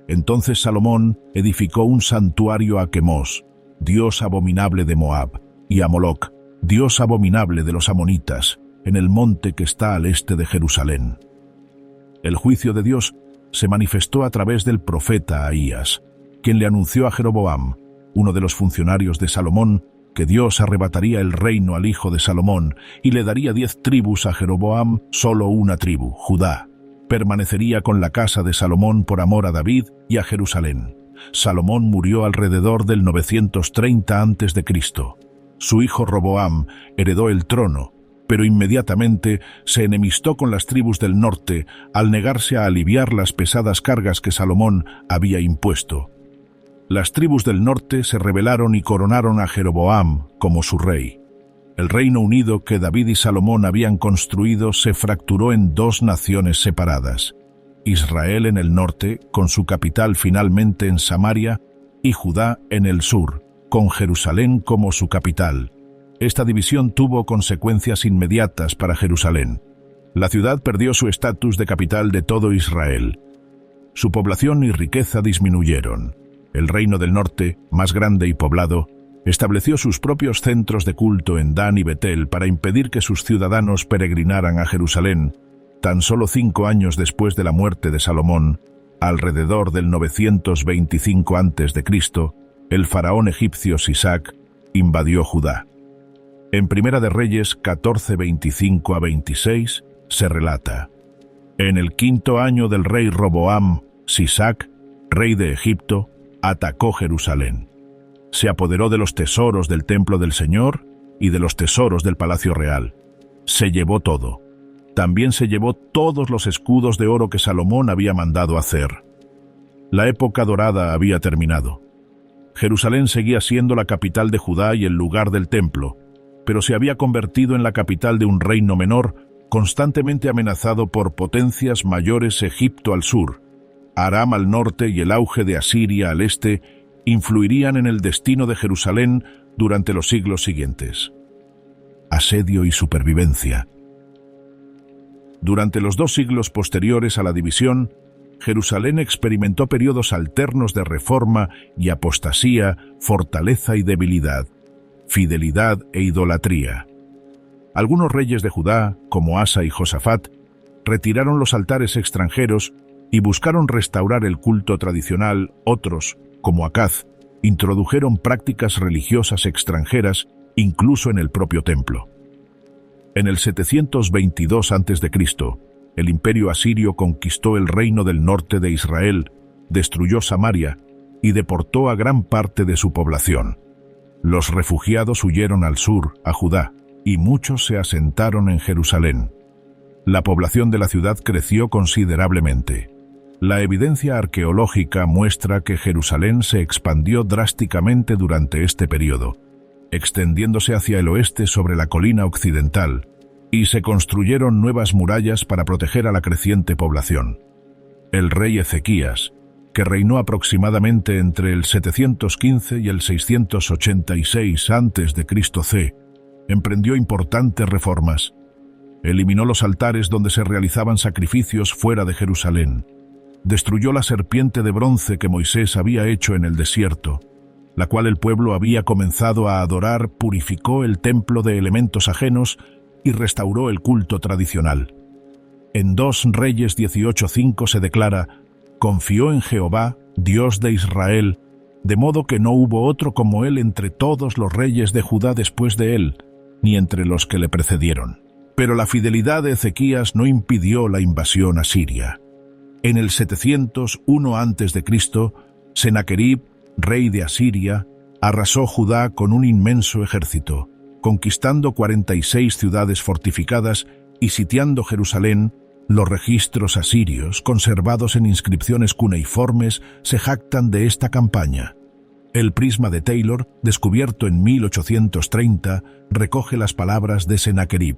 Entonces Salomón edificó un santuario a Quemos, dios abominable de Moab, y a Moloc, dios abominable de los amonitas, en el monte que está al este de Jerusalén. El juicio de Dios se manifestó a través del profeta Ahías, quien le anunció a Jeroboam, uno de los funcionarios de Salomón, que Dios arrebataría el reino al hijo de Salomón y le daría 10 tribus a Jeroboam. Solo una tribu, Judá, permanecería con la casa de Salomón por amor a David y a Jerusalén. Salomón murió alrededor del 930 a.C. Su hijo Roboam heredó el trono, pero inmediatamente se enemistó con las tribus del norte al negarse a aliviar las pesadas cargas que Salomón había impuesto. Las tribus del norte se rebelaron y coronaron a Jeroboam como su rey. El reino unido que David y Salomón habían construido se fracturó en 2 naciones separadas: Israel en el norte, con su capital finalmente en Samaria, y Judá en el sur, con Jerusalén como su capital. Esta división tuvo consecuencias inmediatas para Jerusalén. La ciudad perdió su estatus de capital de todo Israel. Su población y riqueza disminuyeron. El reino del norte, más grande y poblado, estableció sus propios centros de culto en Dan y Betel para impedir que sus ciudadanos peregrinaran a Jerusalén. Tan solo 5 años después de la muerte de Salomón, alrededor del 925 a.C., el faraón egipcio Sisac invadió Judá. En Primera de Reyes 14:25-26 se relata: en el 5.º año del rey Roboam, Sisac, rey de Egipto, atacó Jerusalén. Se apoderó de los tesoros del templo del Señor y de los tesoros del palacio real. Se llevó todo. También se llevó todos los escudos de oro que Salomón había mandado hacer. La época dorada había terminado. Jerusalén seguía siendo la capital de Judá y el lugar del templo, pero se había convertido en la capital de un reino menor, constantemente amenazado por potencias mayores: Egipto al sur, Aram al norte y el auge de Asiria al este influirían en el destino de Jerusalén durante los siglos siguientes. Asedio y supervivencia. Durante los 2 siglos posteriores a la división, Jerusalén experimentó periodos alternos de reforma y apostasía, fortaleza y debilidad, fidelidad e idolatría. Algunos reyes de Judá, como Asa y Josafat, retiraron los altares extranjeros y buscaron restaurar el culto tradicional. Otros, como Acaz, introdujeron prácticas religiosas extranjeras incluso en el propio templo. En el 722 a.C., el imperio asirio conquistó el reino del norte de Israel, destruyó Samaria y deportó a gran parte de su población. Los refugiados huyeron al sur, a Judá, y muchos se asentaron en Jerusalén. La población de la ciudad creció considerablemente. La evidencia arqueológica muestra que Jerusalén se expandió drásticamente durante este periodo, extendiéndose hacia el oeste sobre la colina occidental, y se construyeron nuevas murallas para proteger a la creciente población. El rey Ezequías, que reinó aproximadamente entre el 715 y el 686 a.C., emprendió importantes reformas. Eliminó los altares donde se realizaban sacrificios fuera de Jerusalén. Destruyó la serpiente de bronce que Moisés había hecho en el desierto, la cual el pueblo había comenzado a adorar. Purificó el templo de elementos ajenos y restauró el culto tradicional. En 2 Reyes 18:5 se declara: confió en Jehová, Dios de Israel, de modo que no hubo otro como él entre todos los reyes de Judá después de él, ni entre los que le precedieron. Pero la fidelidad de Ezequías no impidió la invasión asiria. En el 701 a.C., Sennacherib, rey de Asiria, arrasó Judá con un inmenso ejército, conquistando 46 ciudades fortificadas y sitiando Jerusalén. Los registros asirios, conservados en inscripciones cuneiformes, se jactan de esta campaña. El prisma de Taylor, descubierto en 1830, recoge las palabras de Sennacherib: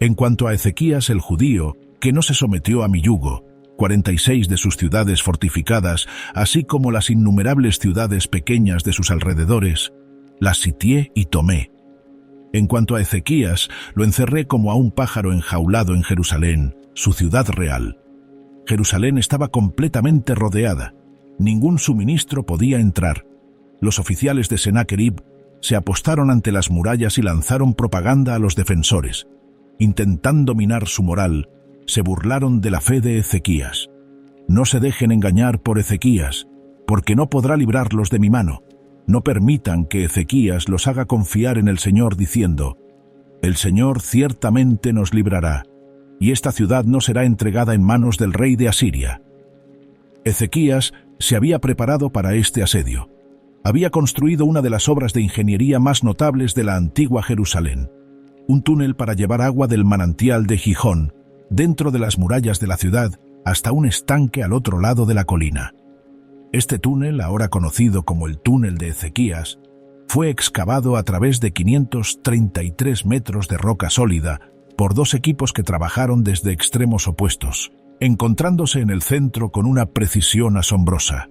en cuanto a Ezequías el judío, que no se sometió a mi yugo, 46 de sus ciudades fortificadas, así como las innumerables ciudades pequeñas de sus alrededores, las sitié y tomé. En cuanto a Ezequías, lo encerré como a un pájaro enjaulado en Jerusalén, su ciudad real. Jerusalén estaba completamente rodeada. Ningún suministro podía entrar. Los oficiales de Sennacherib se apostaron ante las murallas y lanzaron propaganda a los defensores. Intentando minar su moral, se burlaron de la fe de Ezequías. No se dejen engañar por Ezequías, porque no podrá librarlos de mi mano. No permitan que Ezequías los haga confiar en el Señor diciendo: el Señor ciertamente nos librará, y esta ciudad no será entregada en manos del rey de Asiria. Ezequías se había preparado para este asedio. Había construido una de las obras de ingeniería más notables de la antigua Jerusalén, un túnel para llevar agua del manantial de Gijón, dentro de las murallas de la ciudad, hasta un estanque al otro lado de la colina. Este túnel, ahora conocido como el túnel de Ezequías, fue excavado a través de 533 metros de roca sólida por 2 equipos que trabajaron desde extremos opuestos, encontrándose en el centro con una precisión asombrosa.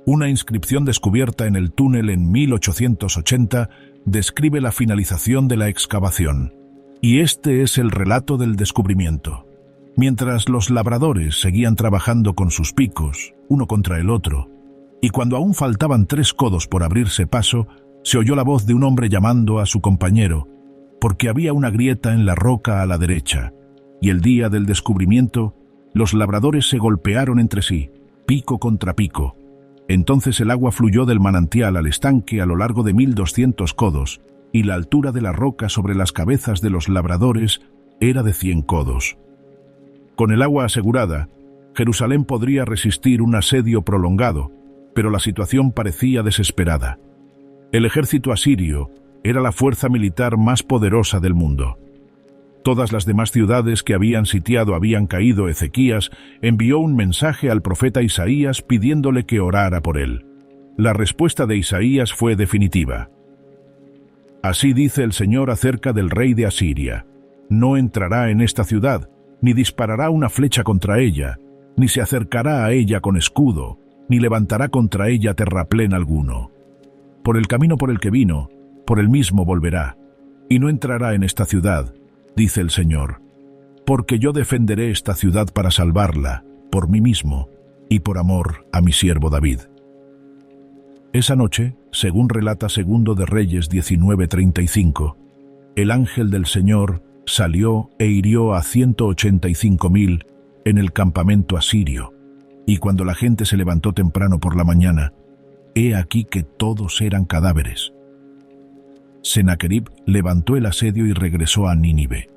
Una inscripción descubierta en el túnel en 1880 describe la finalización de la excavación, y este es el relato del descubrimiento. Mientras los labradores seguían trabajando con sus picos, uno contra el otro, y cuando aún faltaban 3 codos por abrirse paso, se oyó la voz de un hombre llamando a su compañero, porque había una grieta en la roca a la derecha, y el día del descubrimiento, los labradores se golpearon entre sí, pico contra pico. Entonces el agua fluyó del manantial al estanque a lo largo de 1200 codos, y la altura de la roca sobre las cabezas de los labradores era de 100 codos. Con el agua asegurada, Jerusalén podría resistir un asedio prolongado, pero la situación parecía desesperada. El ejército asirio era la fuerza militar más poderosa del mundo. Todas las demás ciudades que habían sitiado habían caído. Ezequías envió un mensaje al profeta Isaías pidiéndole que orara por él. La respuesta de Isaías fue definitiva. Así dice el Señor acerca del rey de Asiria: no entrará en esta ciudad, ni disparará una flecha contra ella, ni se acercará a ella con escudo, ni levantará contra ella terraplén alguno. Por el camino por el que vino, por el mismo volverá, y no entrará en esta ciudad, dice el Señor, porque yo defenderé esta ciudad para salvarla, por mí mismo, y por amor a mi siervo David. Esa noche, según relata Segundo de Reyes 19:35, el ángel del Señor salió e hirió a 185.000 en el campamento asirio, y cuando la gente se levantó temprano por la mañana, he aquí que todos eran cadáveres. Sennacherib levantó el asedio y regresó a Nínive.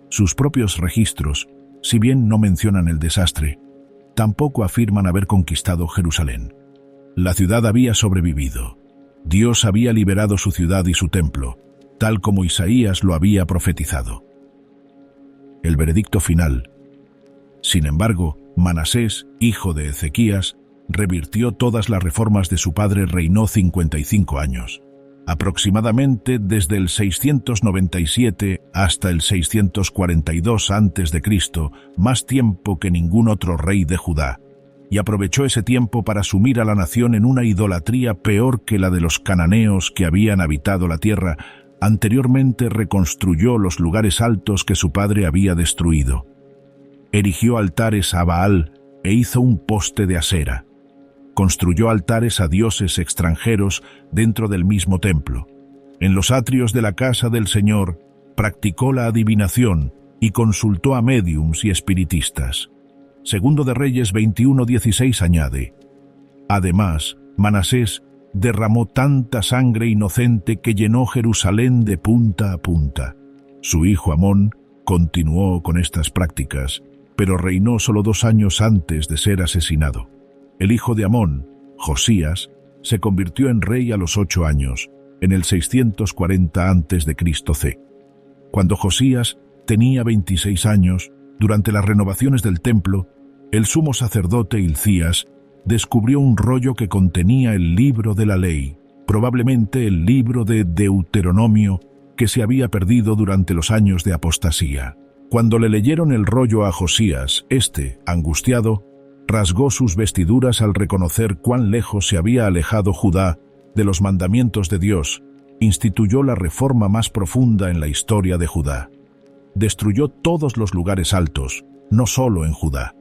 Sus propios registros, si bien no mencionan el desastre, tampoco afirman haber conquistado Jerusalén. La ciudad había sobrevivido. Dios había liberado su ciudad y su templo, tal como Isaías lo había profetizado. El veredicto final. Sin embargo, Manasés, hijo de Ezequías, revirtió todas las reformas de su padre. Reinó 55 años. Aproximadamente desde el 697 hasta el 642 a.C., más tiempo que ningún otro rey de Judá, y aprovechó ese tiempo para sumir a la nación en una idolatría peor que la de los cananeos que habían habitado la tierra. Anteriormente reconstruyó los lugares altos que su padre había destruido. Erigió altares a Baal e hizo un poste de Asera. Construyó altares a dioses extranjeros dentro del mismo templo. En los atrios de la casa del Señor practicó la adivinación y consultó a médiums y espiritistas. Segundo de Reyes 21:16 añade: además, Manasés derramó tanta sangre inocente que llenó Jerusalén de punta a punta. Su hijo Amón continuó con estas prácticas, pero reinó solo 2 años antes de ser asesinado. El hijo de Amón, Josías, se convirtió en rey a los 8 años, en el 640 a.C. Cuando Josías tenía 26 años, durante las renovaciones del templo, el sumo sacerdote Hilcías descubrió un rollo que contenía el libro de la ley, probablemente el libro de Deuteronomio, que se había perdido durante los años de apostasía. Cuando le leyeron el rollo a Josías, angustiado, rasgó sus vestiduras al reconocer cuán lejos se había alejado Judá de los mandamientos de Dios. Instituyó la reforma más profunda en la historia de Judá. Destruyó todos los lugares altos, no solo en Judá,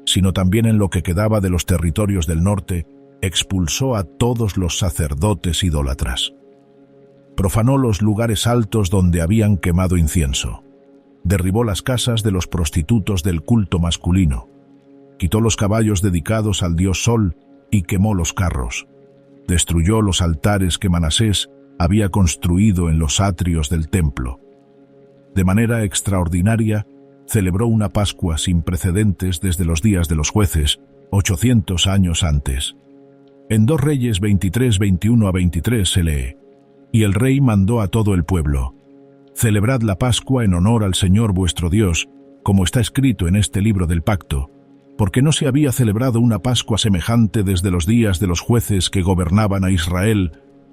sino también en lo que quedaba de los territorios del norte. Expulsó a todos los sacerdotes idólatras. Profanó los lugares altos donde habían quemado incienso. Derribó las casas de los prostitutos del culto masculino. Quitó los caballos dedicados al dios Sol y quemó los carros. Destruyó los altares que Manasés había construido en los atrios del templo. De manera extraordinaria, celebró una Pascua sin precedentes desde los días de los jueces, 800 años antes. En 2 Reyes 23:21-23 se lee: y el rey mandó a todo el pueblo: celebrad la Pascua en honor al Señor vuestro Dios, como está escrito en este libro del pacto, porque no se había celebrado una Pascua semejante desde los días de los jueces que gobernaban a Israel,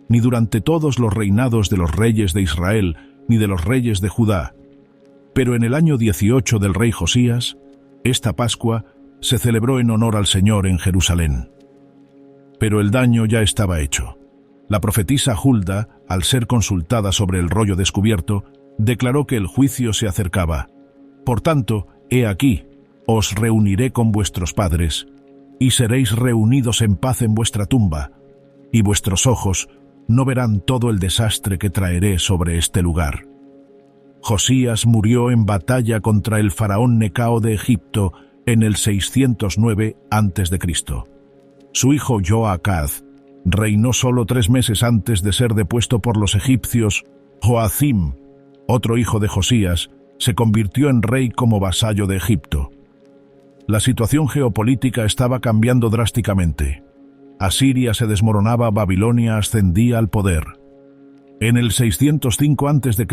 ni durante todos los reinados de los reyes de Israel, ni de los reyes de Judá. Pero en el año 18 del rey Josías, esta Pascua se celebró en honor al Señor en Jerusalén. Pero el daño ya estaba hecho. La profetisa Hulda, al ser consultada sobre el rollo descubierto, declaró que el juicio se acercaba. Por tanto, he aquí, os reuniré con vuestros padres, y seréis reunidos en paz en vuestra tumba, y vuestros ojos no verán todo el desastre que traeré sobre este lugar. Josías murió en batalla contra el faraón Necao de Egipto en el 609 a.C. Su hijo Joacaz reinó solo 3 meses antes de ser depuesto por los egipcios. Joacim, otro hijo de Josías, se convirtió en rey como vasallo de Egipto. La situación geopolítica estaba cambiando drásticamente. Asiria se desmoronaba, Babilonia ascendía al poder. En el 605 a.C.,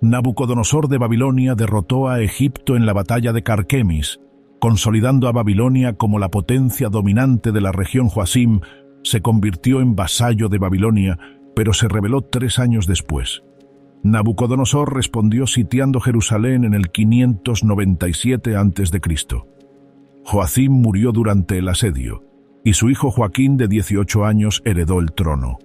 Nabucodonosor de Babilonia derrotó a Egipto en la batalla de Carquemis, consolidando a Babilonia como la potencia dominante de la región. Joacim se convirtió en vasallo de Babilonia, pero se rebeló 3 años después. Nabucodonosor respondió sitiando Jerusalén en el 597 a.C. Joacim murió durante el asedio, y su hijo Joaquín, de 18 años, heredó el trono.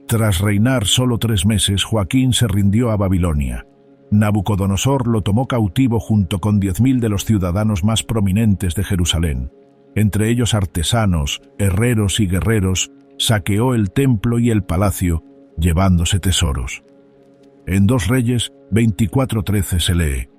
Tras reinar solo 3 meses, Joaquín se rindió a Babilonia. Nabucodonosor lo tomó cautivo junto con 10.000 de los ciudadanos más prominentes de Jerusalén. Entre ellos artesanos, herreros y guerreros, saqueó el templo y el palacio, llevándose tesoros. En 2 Reyes 24:13 se lee: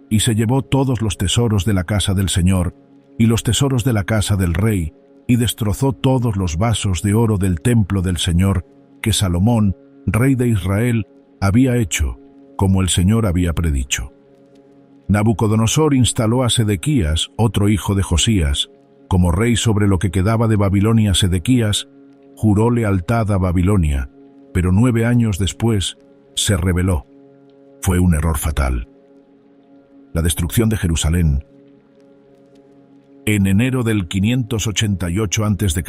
«Y se llevó todos los tesoros de la casa del Señor y los tesoros de la casa del rey, y destrozó todos los vasos de oro del templo del Señor que Salomón, rey de Israel, había hecho, como el Señor había predicho». Nabucodonosor instaló a Sedequías, otro hijo de Josías, como rey sobre lo que quedaba de Babilonia. Sedequías juró lealtad a Babilonia, pero 9 años después se rebeló. Fue un error fatal. La destrucción de Jerusalén. En enero del 588 a.C.,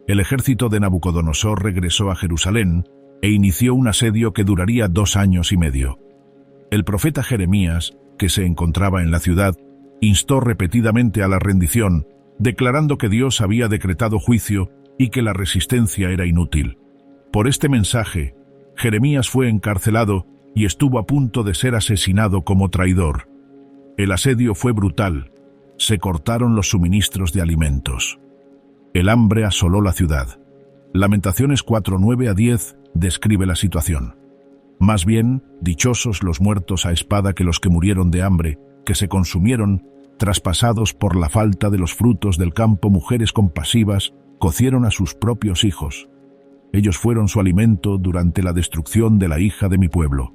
el ejército de Nabucodonosor regresó a Jerusalén e inició un asedio que duraría 2 años y medio. El profeta Jeremías, que se encontraba en la ciudad, instó repetidamente a la rendición, declarando que Dios había decretado juicio y que la resistencia era inútil. Por este mensaje, Jeremías fue encarcelado y estuvo a punto de ser asesinado como traidor. El asedio fue brutal. Se cortaron los suministros de alimentos. El hambre asoló la ciudad. Lamentaciones 4:9-10 describe la situación. Más bien, dichosos los muertos a espada que los que murieron de hambre, que se consumieron, traspasados por la falta de los frutos del campo. Mujeres compasivas cocieron a sus propios hijos. Ellos fueron su alimento durante la destrucción de la hija de mi pueblo.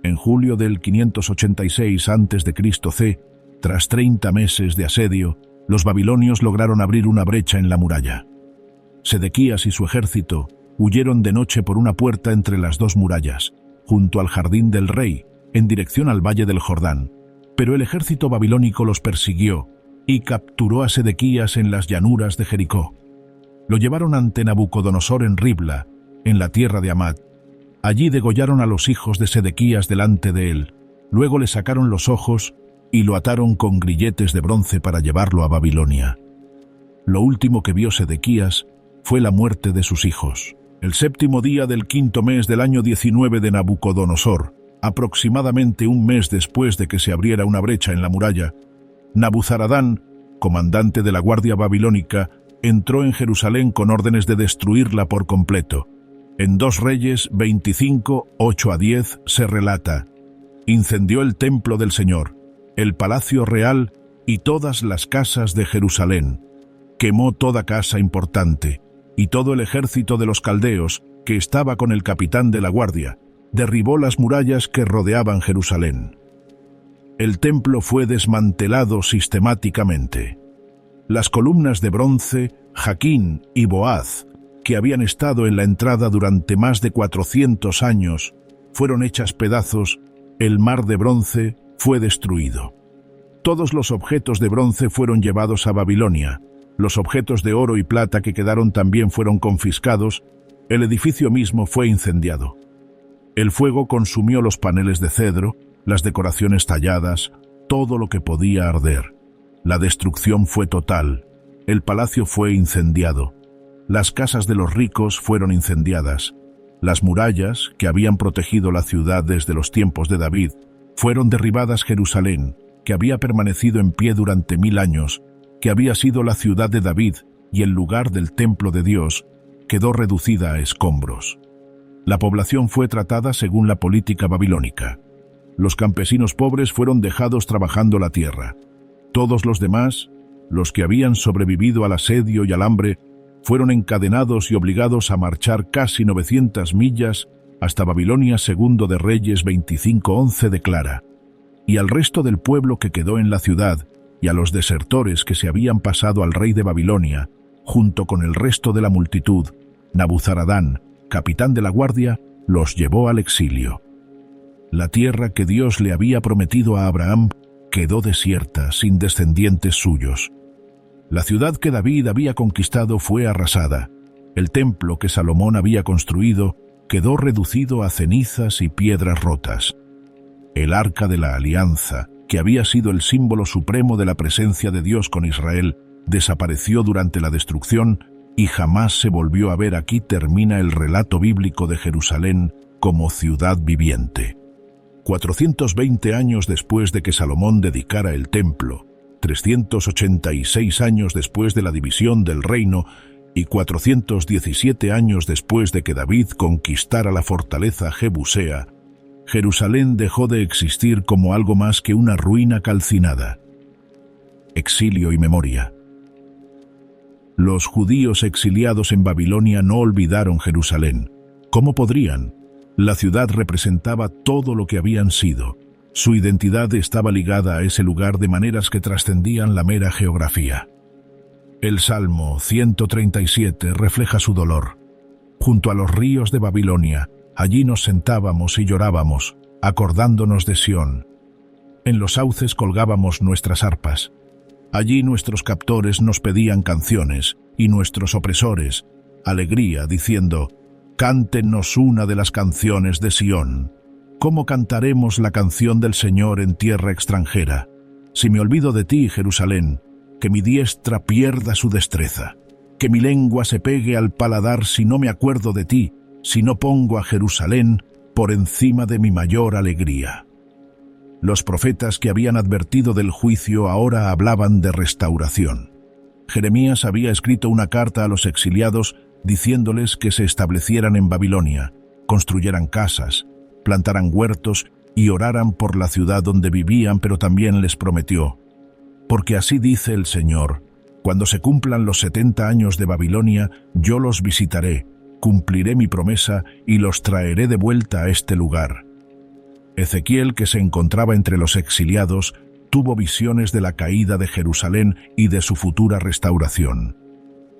En julio del 586 a.C., tras 30 meses de asedio, los babilonios lograron abrir una brecha en la muralla. Sedequías y su ejército huyeron de noche por una puerta entre las 2 murallas, junto al jardín del rey, en dirección al valle del Jordán. Pero el ejército babilónico los persiguió y capturó a Sedequías en las llanuras de Jericó. Lo llevaron ante Nabucodonosor en Ribla, en la tierra de Amad. Allí degollaron a los hijos de Sedequías delante de él. Luego le sacaron los ojos y lo ataron con grilletes de bronce para llevarlo a Babilonia. Lo último que vio Sedequías fue la muerte de sus hijos. El 7º día del 5º mes del año 19 de Nabucodonosor, aproximadamente un mes después de que se abriera una brecha en la muralla, Nabuzaradán, comandante de la guardia babilónica, entró en Jerusalén con órdenes de destruirla por completo. En 2 Reyes 25:8-10 se relata: «Incendió el templo del Señor, el palacio real y todas las casas de Jerusalén. Quemó toda casa importante, y todo el ejército de los caldeos, que estaba con el capitán de la guardia, derribó las murallas que rodeaban Jerusalén. El templo fue desmantelado sistemáticamente. Las columnas de bronce, Jaquín y Boaz, que habían estado en la entrada durante más de 400 años, fueron hechas pedazos. El mar de bronce fue destruido. Todos los objetos de bronce fueron llevados a Babilonia. Los objetos de oro y plata que quedaron también fueron confiscados. El edificio mismo fue incendiado. El fuego consumió los paneles de cedro, las decoraciones talladas, todo lo que podía arder. La destrucción fue total. El palacio fue incendiado. Las casas de los ricos fueron incendiadas. Las murallas, que habían protegido la ciudad desde los tiempos de David, fueron derribadas. Jerusalén, que había permanecido en pie durante 1000 años, que había sido la ciudad de David y el lugar del templo de Dios, quedó reducida a escombros. La población fue tratada según la política babilónica. Los campesinos pobres fueron dejados trabajando la tierra. Todos los demás, los que habían sobrevivido al asedio y al hambre, fueron encadenados y obligados a marchar casi 900 millas hasta Babilonia. Segundo de Reyes 25:11 declara: y al resto del pueblo que quedó en la ciudad, y a los desertores que se habían pasado al rey de Babilonia, junto con el resto de la multitud, Nabuzaradán, capitán de la guardia, los llevó al exilio. La tierra que Dios le había prometido a Abraham quedó desierta, sin descendientes suyos. La ciudad que David había conquistado fue arrasada. El templo que Salomón había construido quedó reducido a cenizas y piedras rotas. El arca de la alianza, que había sido el símbolo supremo de la presencia de Dios con Israel, desapareció durante la destrucción y jamás se volvió a ver. Aquí termina el relato bíblico de Jerusalén como ciudad viviente. 420 años después de que Salomón dedicara el templo, 386 años después de la división del reino y 417 años después de que David conquistara la fortaleza jebusea, Jerusalén dejó de existir como algo más que una ruina calcinada. Exilio y memoria. Los judíos exiliados en Babilonia no olvidaron Jerusalén. ¿Cómo podrían? La ciudad representaba todo lo que habían sido. Su identidad estaba ligada a ese lugar de maneras que trascendían la mera geografía. El Salmo 137 refleja su dolor. Junto a los ríos de Babilonia, allí nos sentábamos y llorábamos, acordándonos de Sión. En los sauces colgábamos nuestras arpas. Allí nuestros captores nos pedían canciones, y nuestros opresores, alegría, diciendo: «Cántenos una de las canciones de Sión». ¿Cómo cantaremos la canción del Señor en tierra extranjera? Si me olvido de ti, Jerusalén, que mi diestra pierda su destreza, que mi lengua se pegue al paladar si no me acuerdo de ti, si no pongo a Jerusalén por encima de mi mayor alegría. Los profetas que habían advertido del juicio ahora hablaban de restauración. Jeremías había escrito una carta a los exiliados diciéndoles que se establecieran en Babilonia, construyeran casas, plantaran huertos y oraran por la ciudad donde vivían, pero también les prometió: porque así dice el Señor, cuando se cumplan los 70 años de Babilonia, yo los visitaré, cumpliré mi promesa y los traeré de vuelta a este lugar. Ezequiel, que se encontraba entre los exiliados, tuvo visiones de la caída de Jerusalén y de su futura restauración.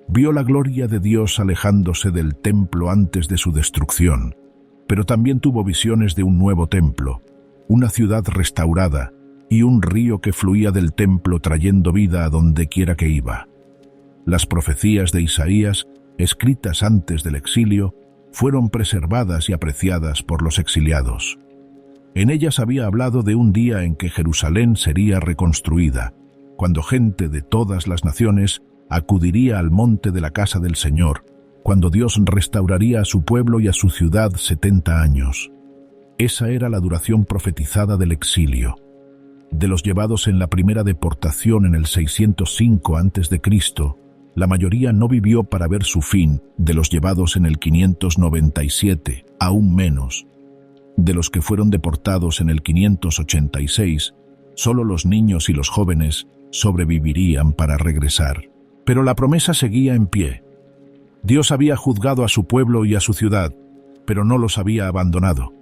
Vio la gloria de Dios alejándose del templo antes de su destrucción, pero también tuvo visiones de un nuevo templo, una ciudad restaurada y un río que fluía del templo trayendo vida a donde quiera que iba. Las profecías de Isaías, escritas antes del exilio, fueron preservadas y apreciadas por los exiliados. En ellas había hablado de un día en que Jerusalén sería reconstruida, cuando gente de todas las naciones acudiría al monte de la casa del Señor, cuando Dios restauraría a su pueblo y a su ciudad 70 años. Esa era la duración profetizada del exilio. De los llevados en la primera deportación en el 605 a.C., la mayoría no vivió para ver su fin. De los llevados en el 597, aún menos. De los que fueron deportados en el 586, solo los niños y los jóvenes sobrevivirían para regresar. Pero la promesa seguía en pie. Dios había juzgado a su pueblo y a su ciudad, pero no los había abandonado.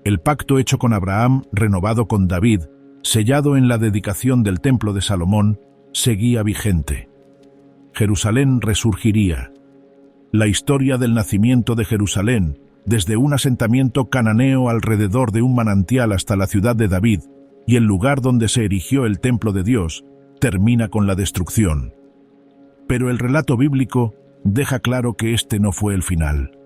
El pacto hecho con Abraham, renovado con David, sellado en la dedicación del templo de Salomón, seguía vigente. Jerusalén resurgiría. La historia del nacimiento de Jerusalén, desde un asentamiento cananeo alrededor de un manantial hasta la ciudad de David y el lugar donde se erigió el templo de Dios, termina con la destrucción. Pero el relato bíblico deja claro que este no fue el final.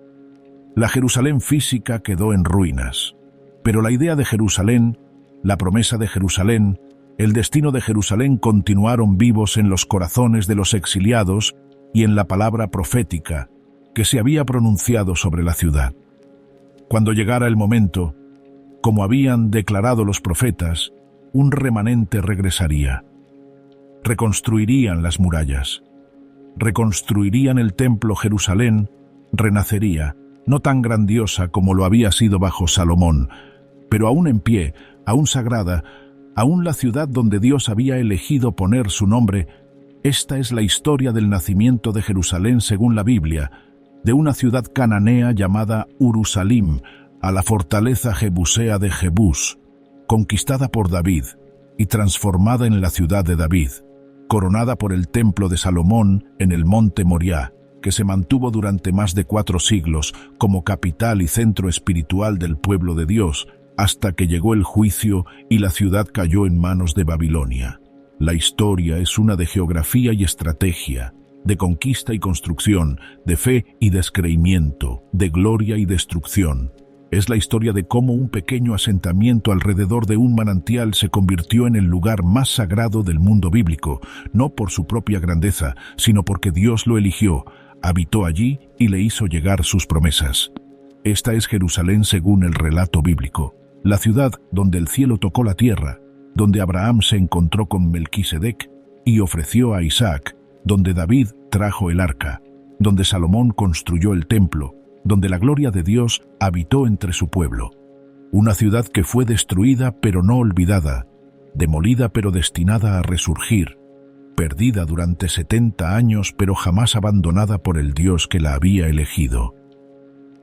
La Jerusalén física quedó en ruinas, pero la idea de Jerusalén, la promesa de Jerusalén, el destino de Jerusalén continuaron vivos en los corazones de los exiliados y en la palabra profética que se había pronunciado sobre la ciudad. Cuando llegara el momento, como habían declarado los profetas, un remanente regresaría. Reconstruirían las murallas. Reconstruirían el templo. Jerusalén renacería, no tan grandiosa como lo había sido bajo Salomón, pero aún en pie, aún sagrada, aún la ciudad donde Dios había elegido poner su nombre, Esta es la historia del nacimiento de Jerusalén según la Biblia, de una ciudad cananea llamada Urusalim, a la fortaleza jebusea de Jebús, conquistada por David y transformada en la ciudad de David, coronada por el templo de Salomón en el monte Moriah, que se mantuvo durante más de 4 siglos como capital y centro espiritual del pueblo de Dios, hasta que llegó el juicio y la ciudad cayó en manos de Babilonia. La historia es una de geografía y estrategia, de conquista y construcción, de fe y descreimiento, de gloria y destrucción. Es la historia de cómo un pequeño asentamiento alrededor de un manantial se convirtió en el lugar más sagrado del mundo bíblico, no por su propia grandeza, sino porque Dios lo eligió, habitó allí y le hizo llegar sus promesas. Esta es Jerusalén según el relato bíblico, la ciudad donde el cielo tocó la tierra, donde Abraham se encontró con Melquisedec y ofreció a Isaac, donde David trajo el arca, donde Salomón construyó el templo, donde la gloria de Dios habitó entre su pueblo. Una ciudad que fue destruida pero no olvidada, demolida pero destinada a resurgir, perdida durante 70 años pero jamás abandonada por el Dios que la había elegido.